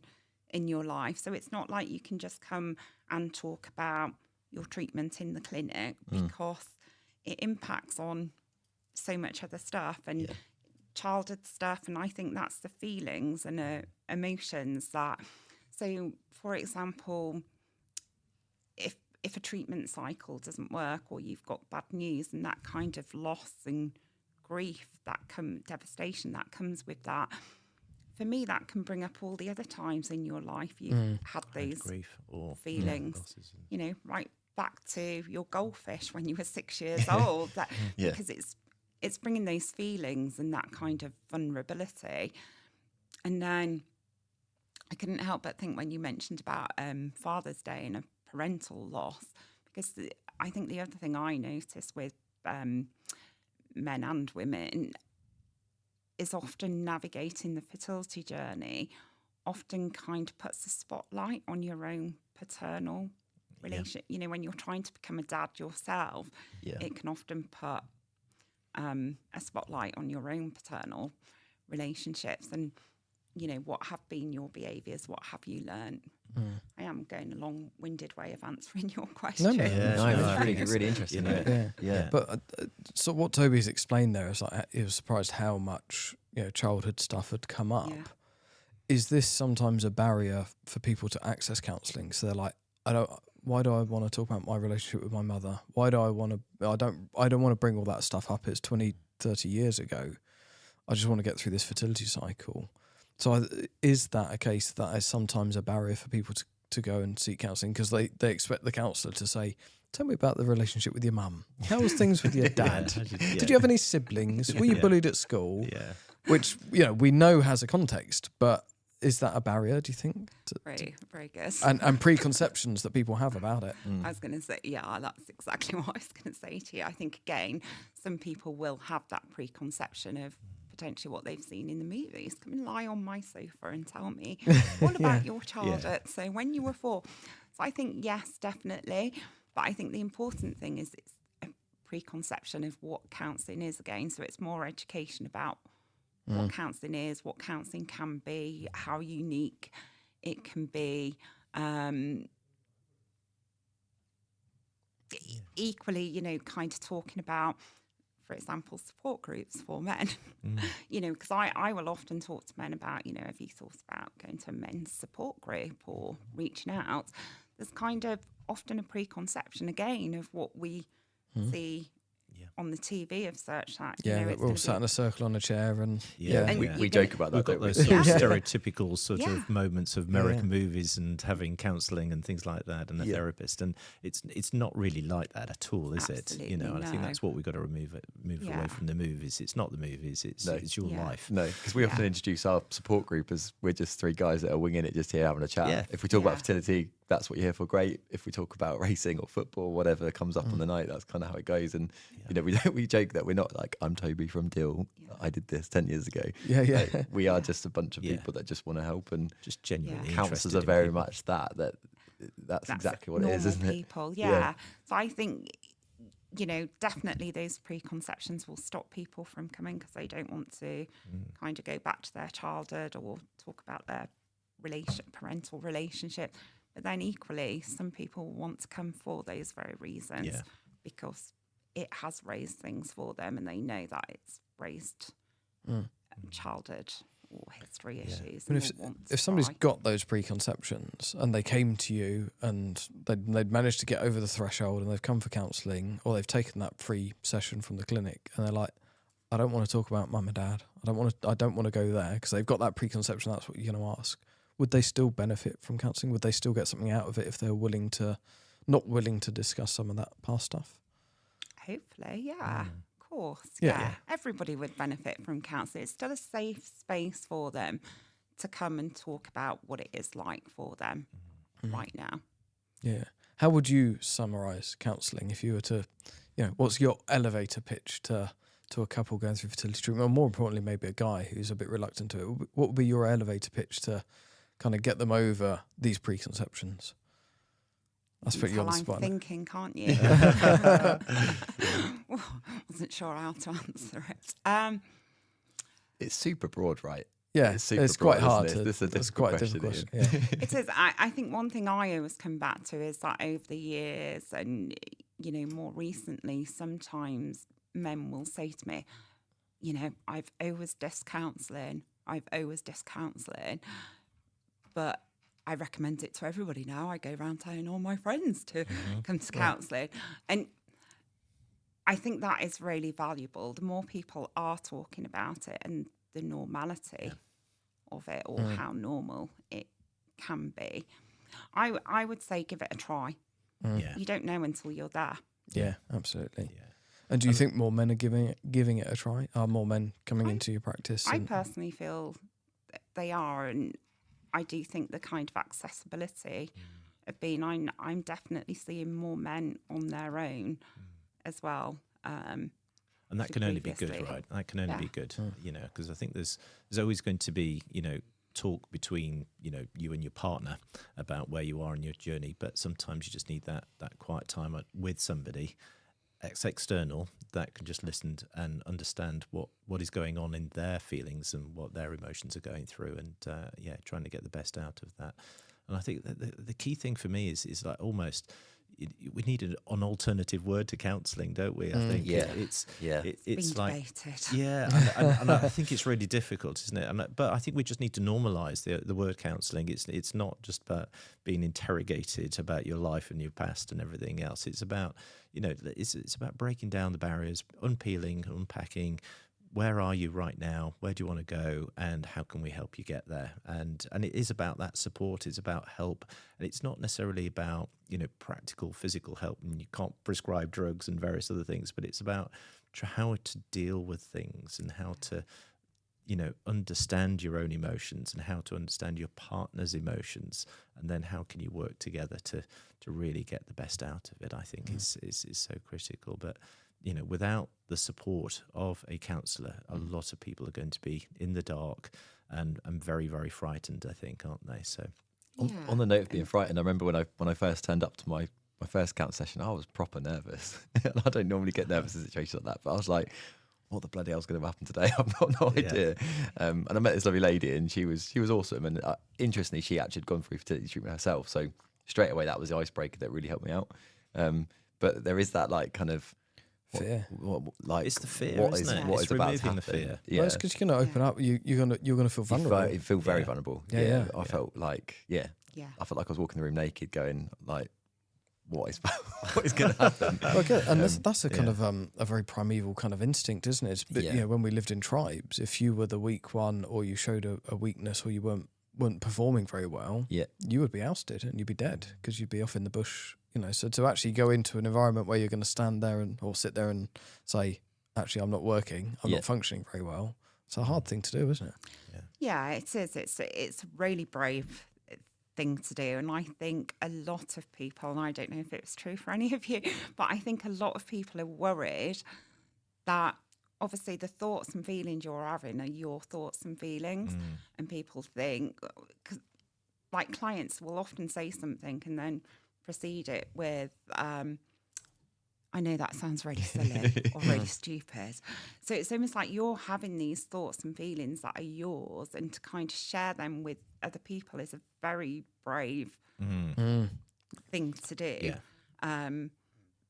your life. So it's not like you can just come and talk about your treatment in the clinic, because it impacts on so much other stuff and childhood stuff. And I think that's the feelings and emotions that, so for example, if a treatment cycle doesn't work, or you've got bad news, and that kind of loss and grief, devastation that comes with that, for me, that can bring up all the other times in your life you've had those grief or feelings, right back to your goldfish when you were 6 years old, because it's bringing those feelings and that kind of vulnerability. And then I couldn't help but think when you mentioned about Father's Day and a parental loss, because I think the other thing I notice with men and women is often navigating the fertility journey often kind of puts a spotlight on your own paternal relationship. When you're trying to become a dad yourself, it can often put a spotlight on your own paternal relationships and, what have been your behaviours, what have you learned? I am going a long-winded way of answering your question. No, it's really interesting. But so what Toby's explained there is like he was surprised how much childhood stuff had come up. Yeah. Is this sometimes a barrier for people to access counselling? So they're like, why do I want to talk about my relationship with my mother? Why do I want to? I don't want to bring all that stuff up. It's 20, 30 years ago. I just want to get through this fertility cycle. So is that a case that is sometimes a barrier for people to go and seek counselling, because they expect the counsellor to say, tell me about the relationship with your mum. How was things with your dad? Did you have any siblings? Were you bullied at school? Yeah. Which, we know has a context, but is that a barrier, do you think? Very, very good. And preconceptions that people have about it. I was going to say, that's exactly what I was going to say to you. I think, again, some people will have that preconception of potentially what they've seen in the movies. Come and lie on my sofa and tell me all about your childhood. So when you were 4. So I think, yes, definitely. But I think the important thing is it's a preconception of what counselling is, again. So it's more education about what counselling is, what counselling can be, how unique it can be. Equally, kind of talking about, for example, support groups for men, because I will often talk to men about, have you thought about going to a men's support group or reaching out? There's kind of often a preconception, again, of what we see on the TV of such that. We're all sat in a circle on a chair and we joke about that. We've got those sort of stereotypical sort of moments of American movies and having counselling and things like that, and a therapist, and it's not really like that at all, is Absolutely it? And I think that's what we've got to move away from the movies. It's not the movies; it's your life. No, because we often introduce our support group as we're just 3 guys that are winging it, just here having a chat. Yeah. If we talk about fertility, that's what you're here for. Great. If we talk about racing or football, whatever comes up on the night, that's kind of how it goes. And we joke that we're not like, I'm Toby from Deal. I did this 10 years ago. Like, we are just a bunch of people that just want to help, and just genuinely counsellors are very much that's exactly what it is, isn't it? People, So I think, definitely those preconceptions will stop people from coming because they don't want to kind of go back to their childhood or talk about their parental relationship. But then equally, some people want to come for those very reasons because it has raised things for them, and they know that it's raised childhood or history Yeah. issues. I mean, and will want to if somebody's try. got those preconceptions and they came to you and they'd managed to get over the threshold and they've come for counselling, or they've taken that free session from the clinic and they're like, I don't want to talk about mum and dad. I don't want to go there, because they've got that preconception. That's what you're going to ask. Would they still benefit from counselling? Would they still get something out of it if they're not willing to discuss some of that past stuff? Hopefully, yeah. Of course, Yeah. yeah. Everybody would benefit from counselling. It's still a safe space for them to come and talk about what it is like for them right now. Yeah. How would you summarise counselling if you were to, what's your elevator pitch to a couple going through fertility treatment, or more importantly, maybe a guy who's a bit reluctant to it? What would be your elevator pitch to kind of get them over these preconceptions? Let's put you on the spot. I'm thinking, can't you? Wasn't sure how to answer it. It's super broad, right? Yeah, it's quite hard. This is a difficult question. Yeah. It is. I think one thing I always come back to is that over the years and, more recently, sometimes men will say to me, I've always dissed counselling. But I recommend it to everybody now. I go around telling all my friends to come to counselling. And I think that is really valuable. The more people are talking about it and the normality of it, or how normal it can be, I would say give it a try. Yeah. You don't know until you're there. Yeah, absolutely. Yeah. And do you think more men are giving it a try? Are more men coming into your practice? I personally feel that they are, and I do think the kind of accessibility of being, I'm definitely seeing more men on their own as well. And that can only be good, right? That can only be good, because I think there's always going to be, talk between, you and your partner about where you are in your journey. But sometimes you just need that quiet time with somebody external that can just listen and understand what is going on in their feelings and what their emotions are going through, and trying to get the best out of that. And I think that the key thing for me is like almost we need an alternative word to counselling, don't we? I think it's like debated. and I think it's really difficult, isn't it? But I think we just need to normalise the word counselling. It's not just about being interrogated about your life and your past and everything else. It's about it's about breaking down the barriers, unpeeling, unpacking. Where are you right now? Where do you want to go? And how can we help you get there? And it is about that support. It's about help. And it's not necessarily about, practical physical help. And you can't prescribe drugs and various other things, but it's about how to deal with things and how to, understand your own emotions and how to understand your partner's emotions. And then how can you work together to really get the best out of it, I think is so critical. But without the support of a counsellor, a lot of people are going to be in the dark and very, very frightened, I think, aren't they? So, on the note of being frightened, I remember when I first turned up to my first counsel session, I was proper nervous. And I don't normally get nervous in situations like that, but I was like, what the bloody hell's going to happen today? I've got no idea. And I met this lovely lady, and she was awesome. And interestingly, she actually had gone through fertility treatment herself, so straight away that was the icebreaker that really helped me out. But there is that like kind of fear. It's the fear, isn't it? What It's is about to removing happen? the fear. Yeah, Well, it's because you're going to open up. You're going to feel vulnerable. You feel very vulnerable. Yeah. I felt like I felt like I was walking the room naked, going like, what is going to happen? Okay, and that's a kind of a very primeval kind of instinct, isn't it? But when we lived in tribes, if you were the weak one, or you showed a weakness, or you weren't performing very well, you would be ousted and you'd be dead because you'd be off in the bush. So to actually go into an environment where you're going to stand there or sit there and say, actually, I'm not working, I'm not functioning very well, it's a hard thing to do, isn't it? Yeah, it is. It's a really brave thing to do. And I think a lot of people, and I don't know if it's true for any of you, but I think a lot of people are worried that obviously the thoughts and feelings you're having are your thoughts and feelings. And people think, cause, like clients will often say something and then proceed it with, I know that sounds really silly or really stupid. So it's almost like you're having these thoughts and feelings that are yours, and to kind of share them with other people is a very brave thing to do.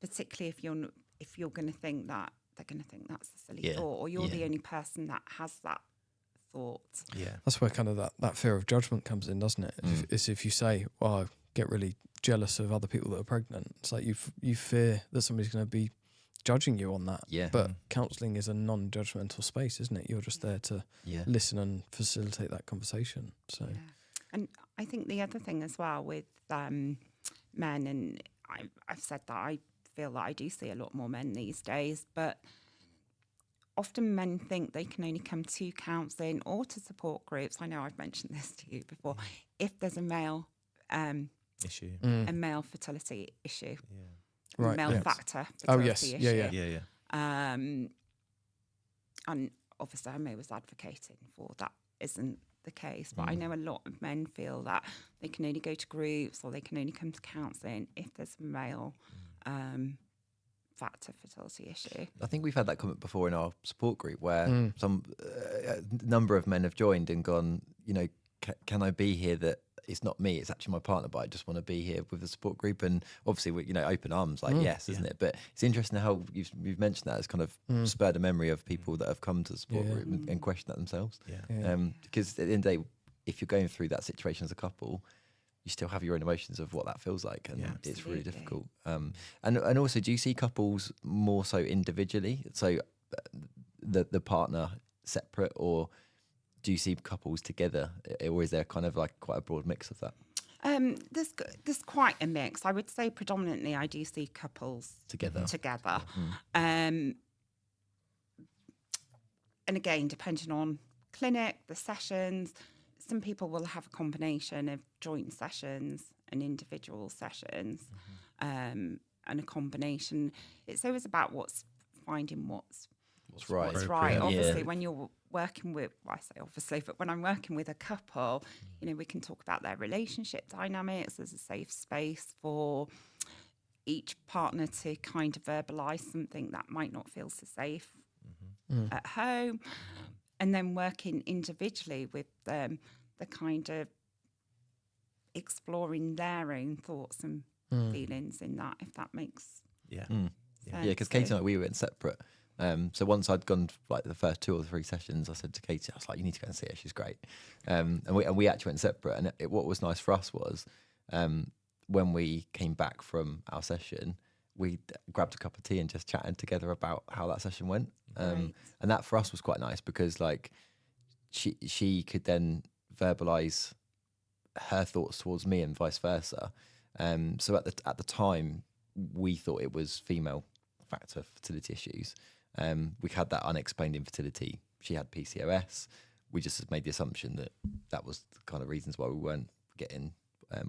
Particularly if you're going to think that they're going to think that's a silly thought, or you're the only person that has that thoughts. Yeah. That's where kind of that fear of judgment comes in, doesn't it? If you say, well, I get really jealous of other people that are pregnant, it's like you fear that somebody's going to be judging you on that. Yeah. But counselling is a non-judgmental space, isn't it? You're just there to listen and facilitate that conversation. So, and I think the other thing as well with men, and I've said that I feel that I do see a lot more men these days, but often men think they can only come to counselling or to support groups. I know I've mentioned this to you before. If there's a male Issue. a male fertility issue, Right, male yeah. factor Oh, fertility yes. issue. Yeah. And obviously I'm always advocating for that isn't the case, but I know a lot of men feel that they can only go to groups or they can only come to counselling if there's a male factor fertility issue. I think we've had that comment before in our support group where some number of men have joined and gone, you know, can I be here that it's not me, it's actually my partner, but I just want to be here with the support group. And obviously, we, you know, open arms, like, yes, isn't it? But it's interesting how you've mentioned that as kind of spurred a memory of people that have come to the support group and questioned that themselves. Because at the end of the day, if you're going through that situation as a couple, you still have your own emotions of what that feels like, and it's really difficult. And also, do you see couples more so individually, so the partner separate, or do you see couples together, or is there kind of like quite a broad mix of that? There's quite a mix. I would say predominantly I do see couples Together. And again, depending on clinic, the sessions, some people will have a combination of joint sessions and individual sessions, and a combination. It's always about finding what's right. Obviously, when you're working with, well, I say obviously, but when I'm working with a couple, you know, we can talk about their relationship dynamics. There's a safe space for each partner to kind of verbalise something that might not feel so safe at home. And then working individually with them, the kind of exploring their own thoughts and feelings in that, if that makes sense. Because Katie and I, we went separate. So once I'd gone like the first 2 or 3 sessions, I said to Katie, I was like, you need to go and see her, she's great. And we actually went separate. And what was nice for us was when we came back from our session, we grabbed a cup of tea and just chatted together about how that session went. And that for us was quite nice because like she could then verbalise her thoughts towards me and vice versa. So at the time, we thought it was female factor fertility issues. We had that unexplained infertility. She had PCOS. We just made the assumption that that was the kind of reasons why we weren't getting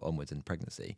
onwards in pregnancy.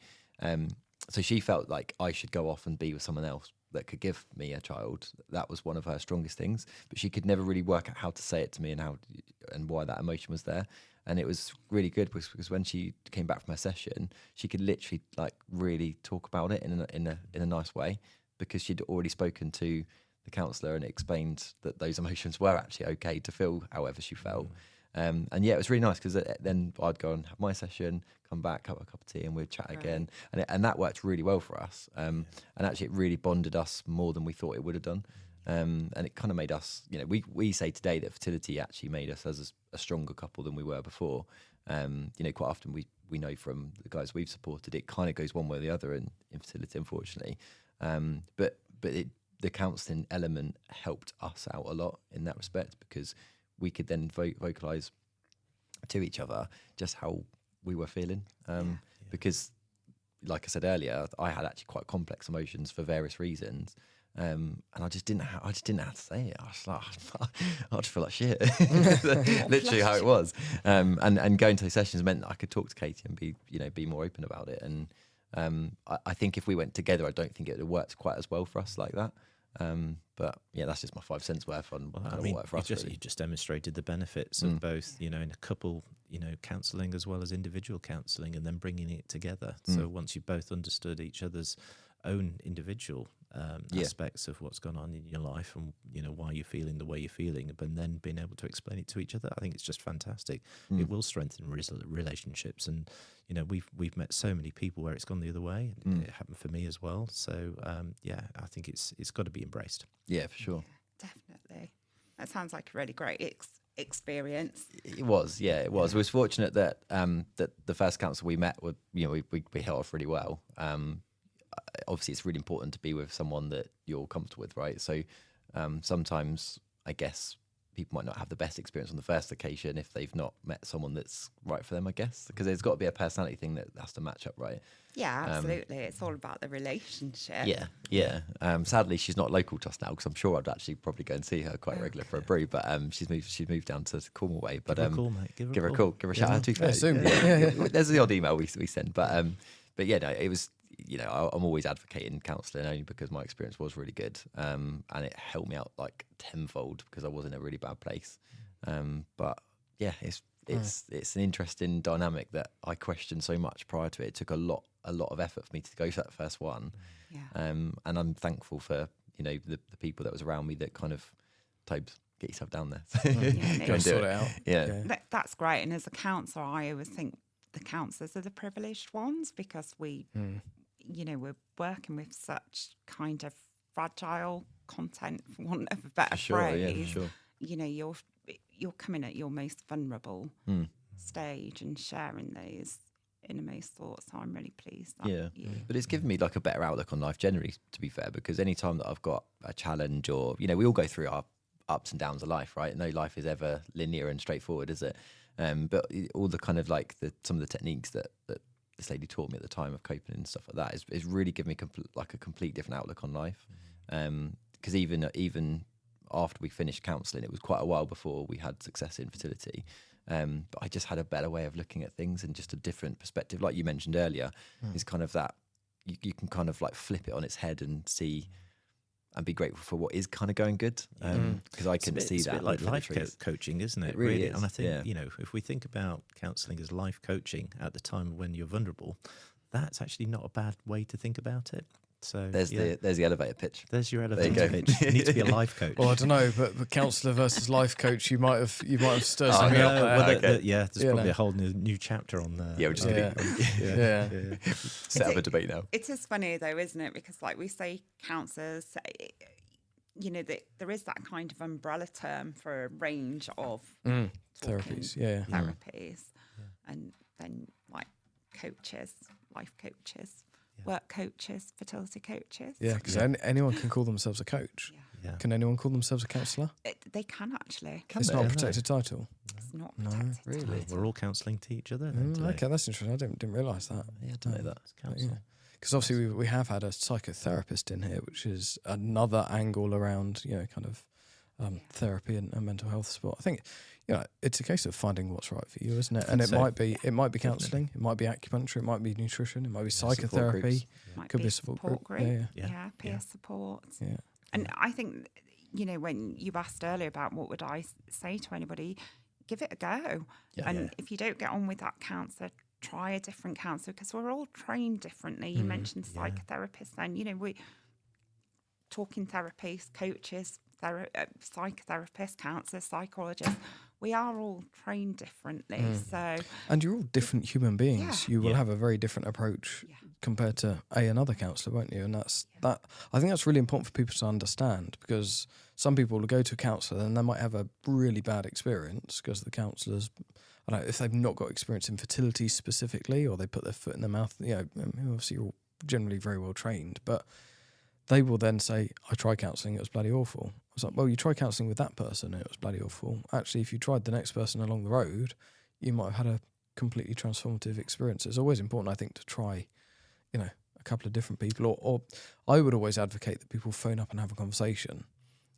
So she felt like I should go off and be with someone else that could give me a child. That was one of her strongest things, but she could never really work out how to say it to me and why that emotion was there. And it was really good because when she came back from her session, she could literally like really talk about it in a nice way, because she'd already spoken to the counsellor and explained that those emotions were actually okay to feel however she felt. And it was really nice because then I'd go and have my session, come back, have a cup of tea, and we'd chat again. And that worked really well for us. And actually, it really bonded us more than we thought it would have done. And it kind of made us, you know, we say today that fertility actually made us as a stronger couple than we were before. You know, quite often we know from the guys we've supported, it kind of goes one way or the other in fertility, unfortunately. But the counselling element helped us out a lot in that respect, because we could then vocalise to each other just how we were feeling. Because, like I said earlier, I had actually quite complex emotions for various reasons. And I just didn't know how to say it. I was like, I just feel like shit. Literally how it was. And going to those sessions meant that I could talk to Katie and be more open about it. And I think if we went together, I don't think it would have worked quite as well for us like that. But yeah, that's just my 5 cents worth on what worked for us. You just demonstrated the benefits of both, you know, in a couple, you know, counselling as well as individual counselling, and then bringing it together. So once you both understood each other's own individual aspects of what's gone on in your life and, you know, why you're feeling the way you're feeling, but then being able to explain it to each other, I think it's just fantastic. It will strengthen relationships. And, you know, we've met so many people where it's gone the other way. It happened for me as well. So, I think it's got to be embraced. Yeah, for sure. Yeah, definitely. That sounds like a really great experience. It was, yeah, it was. We was fortunate that that the first counsellor we met, we hit off really well. Obviously, it's really important to be with someone that you're comfortable with, right? So sometimes, I guess, people might not have the best experience on the first occasion if they've not met someone that's right for them, I guess, because there's got to be a personality thing that has to match up, right? Yeah, absolutely. It's all about the relationship. Yeah. Sadly, she's not local to us now, because I'm sure I'd actually probably go and see her quite regularly for a brew. But she's moved down to Cornwall way. But Give her a call, mate. Give her a call. Give her a shout out. Yeah, soon. Yeah. There's the odd email we send, but yeah, no, it was. I'm always advocating counselling only because my experience was really good, and it helped me out like tenfold because I was in a really bad place. But yeah, it's an interesting dynamic that I questioned so much prior to it. It took a lot of effort for me to go for that first one. Yeah. And I'm thankful for the people that was around me that kind of Tobes, get yourself down there. Go sort it out. Yeah. That's great. And as a counsellor, I always think the counsellors are the privileged ones because we're working with such kind of fragile content, for want of a better phrase. Yeah, sure. You're coming at your most vulnerable stage and sharing those innermost thoughts. So I'm really pleased that but it's given me like a better outlook on life generally, to be fair, because any time that I've got a challenge or we all go through our ups and downs of life, right? No life is ever linear and straightforward, is it? But all the kind of like some of the techniques that this lady taught me at the time of coping and stuff like that is really given me a complete different outlook on life. Because even after we finished counselling, it was quite a while before we had success in fertility. But I just had a better way of looking at things and just a different perspective. Like you mentioned earlier, is kind of that you can kind of like flip it on its head and see and be grateful for what is kind of going good. Because I can see that. It's a bit like life coaching, isn't it? It really is. And I think, if we think about counselling as life coaching at the time when you're vulnerable, that's actually not a bad way to think about it. So there's the elevator pitch. There's your elevator pitch. You need to be a life coach. Well, I don't know, but counsellor versus life coach, you might have stirred something up there. There's probably a whole new chapter on there. Yeah, we're just going to set up a debate now. It is funny though, isn't it? Because like we say, counsellors, there is that kind of umbrella term for a range of therapies, and then like coaches, life coaches. Work coaches, fertility coaches. Yeah, because anyone can call themselves a coach. Yeah. Can anyone call themselves a counsellor? They can actually. It's not a protected title. It's not protected. Really? title. We're all counselling to each other. Okay, that's interesting. I didn't realise that. Yeah, I don't know that. Because obviously we have had a psychotherapist in here, which is another angle around kind of therapy and mental health support. I think it's a case of finding what's right for you, isn't it? And it might be counselling, it might be acupuncture, it might be nutrition, it might be psychotherapy, could be a support group. Peer support. Yeah. And I think when you asked earlier about what would I say to anybody, give it a go. If you don't get on with that counsellor, try a different counsellor because we're all trained differently. You mentioned psychotherapists, then we talking therapists, coaches, psychotherapists, counsellors, psychologists. We are all trained differently. And you're all different human beings. You will have a very different approach compared to another counsellor, won't you? And that. I think that's really important for people to understand, because some people will go to a counsellor and they might have a really bad experience because the counsellors, I don't know, if they've not got experience in fertility specifically, or they put their foot in their mouth. Obviously you're all generally very well trained, but they will then say, I tried counselling, it was bloody awful. I was like, well, you tried counselling with that person and it was bloody awful. Actually, if you tried the next person along the road, you might have had a completely transformative experience. It's always important, I think, to try, a couple of different people. Or I would always advocate that people phone up and have a conversation,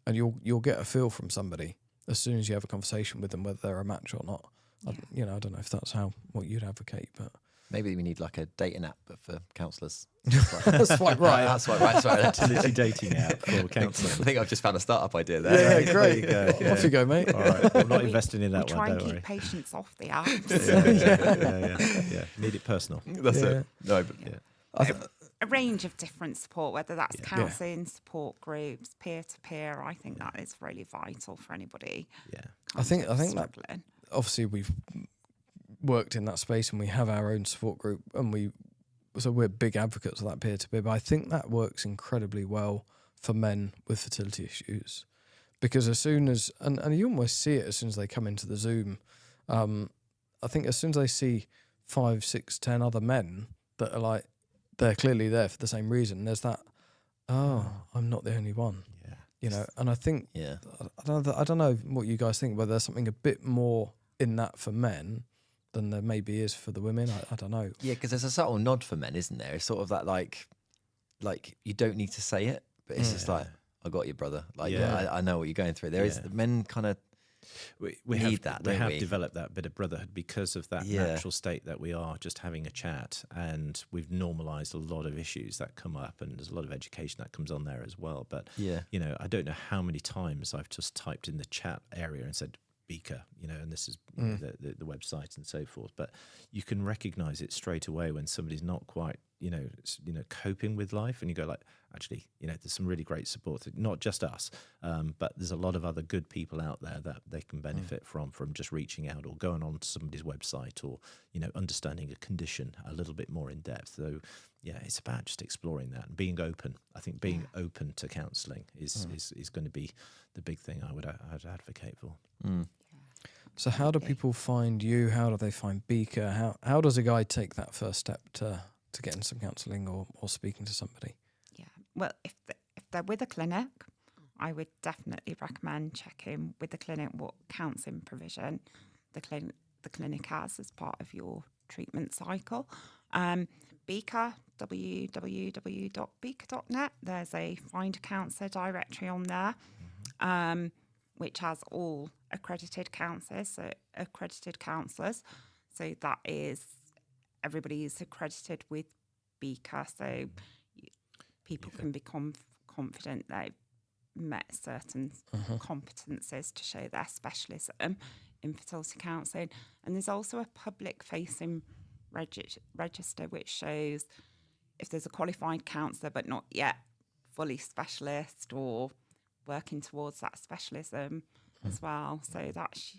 and you'll get a feel from somebody as soon as you have a conversation with them, whether they're a match or not. I don't know if that's what you'd advocate, but... Maybe we need like a dating app, but for counsellors. Swipe right. That's swipe right. Sorry, fertility dating app for counselling. I think I've just found a startup idea there. Yeah, great. Off you go, mate. All right, I'm not investing in that we one. Try and don't keep worry. patients off the app. Yeah. Need it personal. That's it. No, but a range of different support, whether that's counselling, support groups, peer-to-peer. I think that is really vital for anybody. Yeah, I think struggling. that obviously we've worked in that space and we have our own support group, and we're big advocates of that peer-to-peer, but I think that works incredibly well for men with fertility issues, because as soon as and you almost see it as soon as they come into the Zoom. I think as soon as they see 5, 6, 10 other men that are like they're clearly there for the same reason, there's that. Oh, I'm not the only one. Yeah. You know, and I think I don't know what you guys think, whether there's something a bit more in that for men than there maybe is for the women. I don't know. Yeah, because there's a subtle nod for men, isn't there? It's sort of that like you don't need to say it, but it's just like, I got you, brother. Like, I know what you're going through. There is the men kind of we need that. We have we? developed that bit of brotherhood because of that natural state that we are just having a chat, and we've normalised a lot of issues that come up, and there's a lot of education that comes on there as well. But you know, I don't know how many times I've just typed in the chat area and said BICA, you know, and this is the website and so forth. But you can recognise it straight away when somebody's not quite, you know, coping with life, and you go like, actually, you know, there's some really great support, not just us, but there's a lot of other good people out there that they can benefit from just reaching out or going on to somebody's website, or, you know, understanding a condition a little bit more in depth. So yeah, it's about just exploring that and being open. I think being open to counselling is going to be the big thing I'd advocate for. So how do people find you? How do they find BICA? How does a guy take that first step to getting some counselling or speaking to somebody? Yeah, well, if they're with a clinic, I would definitely recommend checking with the clinic what counselling provision the clinic has as part of your treatment cycle. BICA, www.bica.net. There's a Find a Counsellor directory on there, which has all accredited counsellors. So that is, everybody is accredited with BICA. So people can become confident they've met certain competencies to show their specialism in fertility counselling. And there's also a public-facing register which shows if there's a qualified counsellor but not yet fully specialist or working towards that specialism as well. So that's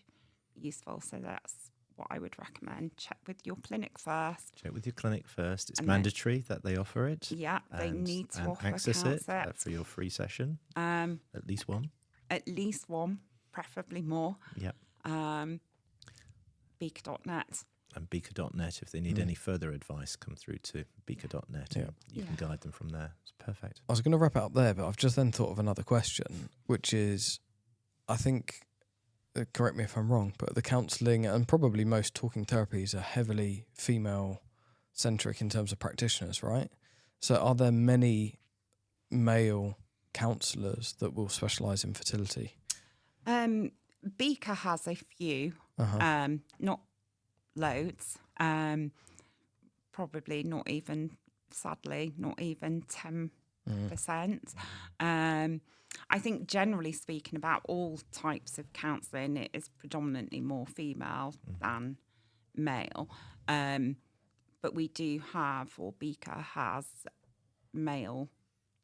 useful. So that's what I would recommend. Check with your clinic first. Check with your clinic first. It's mandatory that they offer it. Yeah, they need to offer access it for your free session. At least one. At least one, preferably more. Yeah. BICA.net. And BICA.net, if they need any further advice, come through to BICA.net. Yeah. You can guide them from there. It's perfect. I was going to wrap it up there, but I've just then thought of another question, which is, I think, correct me if I'm wrong, but the counselling and probably most talking therapies are heavily female-centric in terms of practitioners, right? So are there many male counsellors that will specialise in fertility? BICA has a few, not loads, probably not even, sadly, not even 10%. I think generally speaking about all types of counselling, it is predominantly more female than male. But we do have, or BICA has, male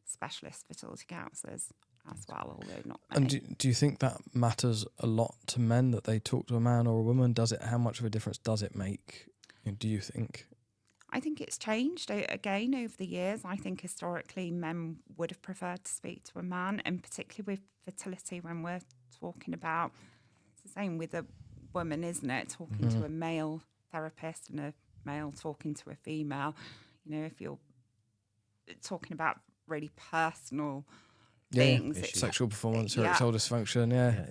specialist fertility counsellors as well, although not many. And do you think that matters a lot to men, that they talk to a man or a woman? How much of a difference does it make, do you think? I think it's changed again over the years. I think historically men would have preferred to speak to a man, and particularly with fertility, when we're talking about, it's the same with a woman, isn't it? Talking to a male therapist and a male talking to a female. You know, if you're talking about really personal things. Sexual performance, erectile dysfunction, yeah.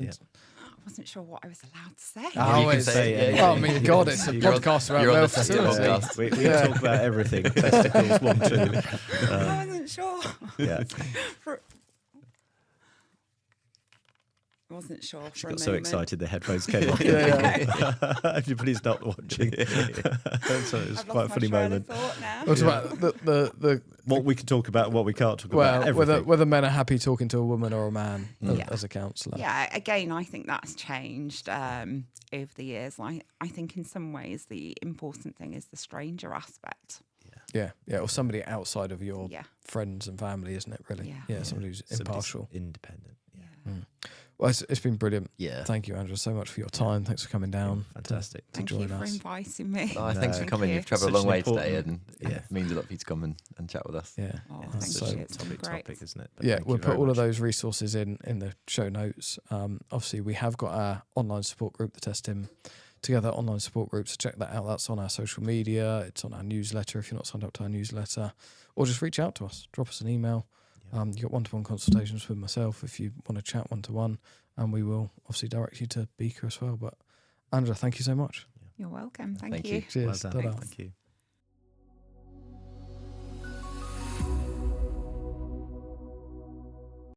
I wasn't sure what I was allowed to say. Oh, you can say anything. I mean, God, it's a podcast about male fertility. We talk about everything. Testicles, 1, 2. I wasn't sure. Yeah. I wasn't sure. She for got a so moment. excited the headphones came off. Everybody's not watching. So it was I've quite a lost funny my train moment. of thought now. It's about the What we can talk about and what we can't talk about. Everything. whether men are happy talking to a woman or a man as a counsellor. Yeah, again, I think that's changed over the years. I think in some ways the important thing is the stranger aspect. Yeah, or somebody outside of your Yeah. friends and family, isn't it, really? Yeah. Somebody who's impartial. Independent. Yeah. Well, it's been brilliant. Yeah. Thank you, Angela, so much for your time. Thanks for coming down. Fantastic. To Thank you join for us. inviting me. Oh, thanks for coming. you. You've travelled a Such long an way today, and important- it means a lot for you to come and chat with us. Yeah. Oh, Yeah, thank it's so- such you. a It's been topic, great. isn't it? But Yeah, thank we'll you very put all of much. those resources in the show notes. Obviously, we have got our online support group, the Testing Together online support group. So check that out. That's on our social media. It's on our newsletter if you're not signed up to our newsletter. Or just reach out to us. Drop us an email. You got one-to-one consultations with myself if you want to chat one-to-one. And we will obviously direct you to BICA as well. But Angela, thank you so much. You're welcome. Thank Thank you. you. Cheers. Well done. Ta-da. Thank you.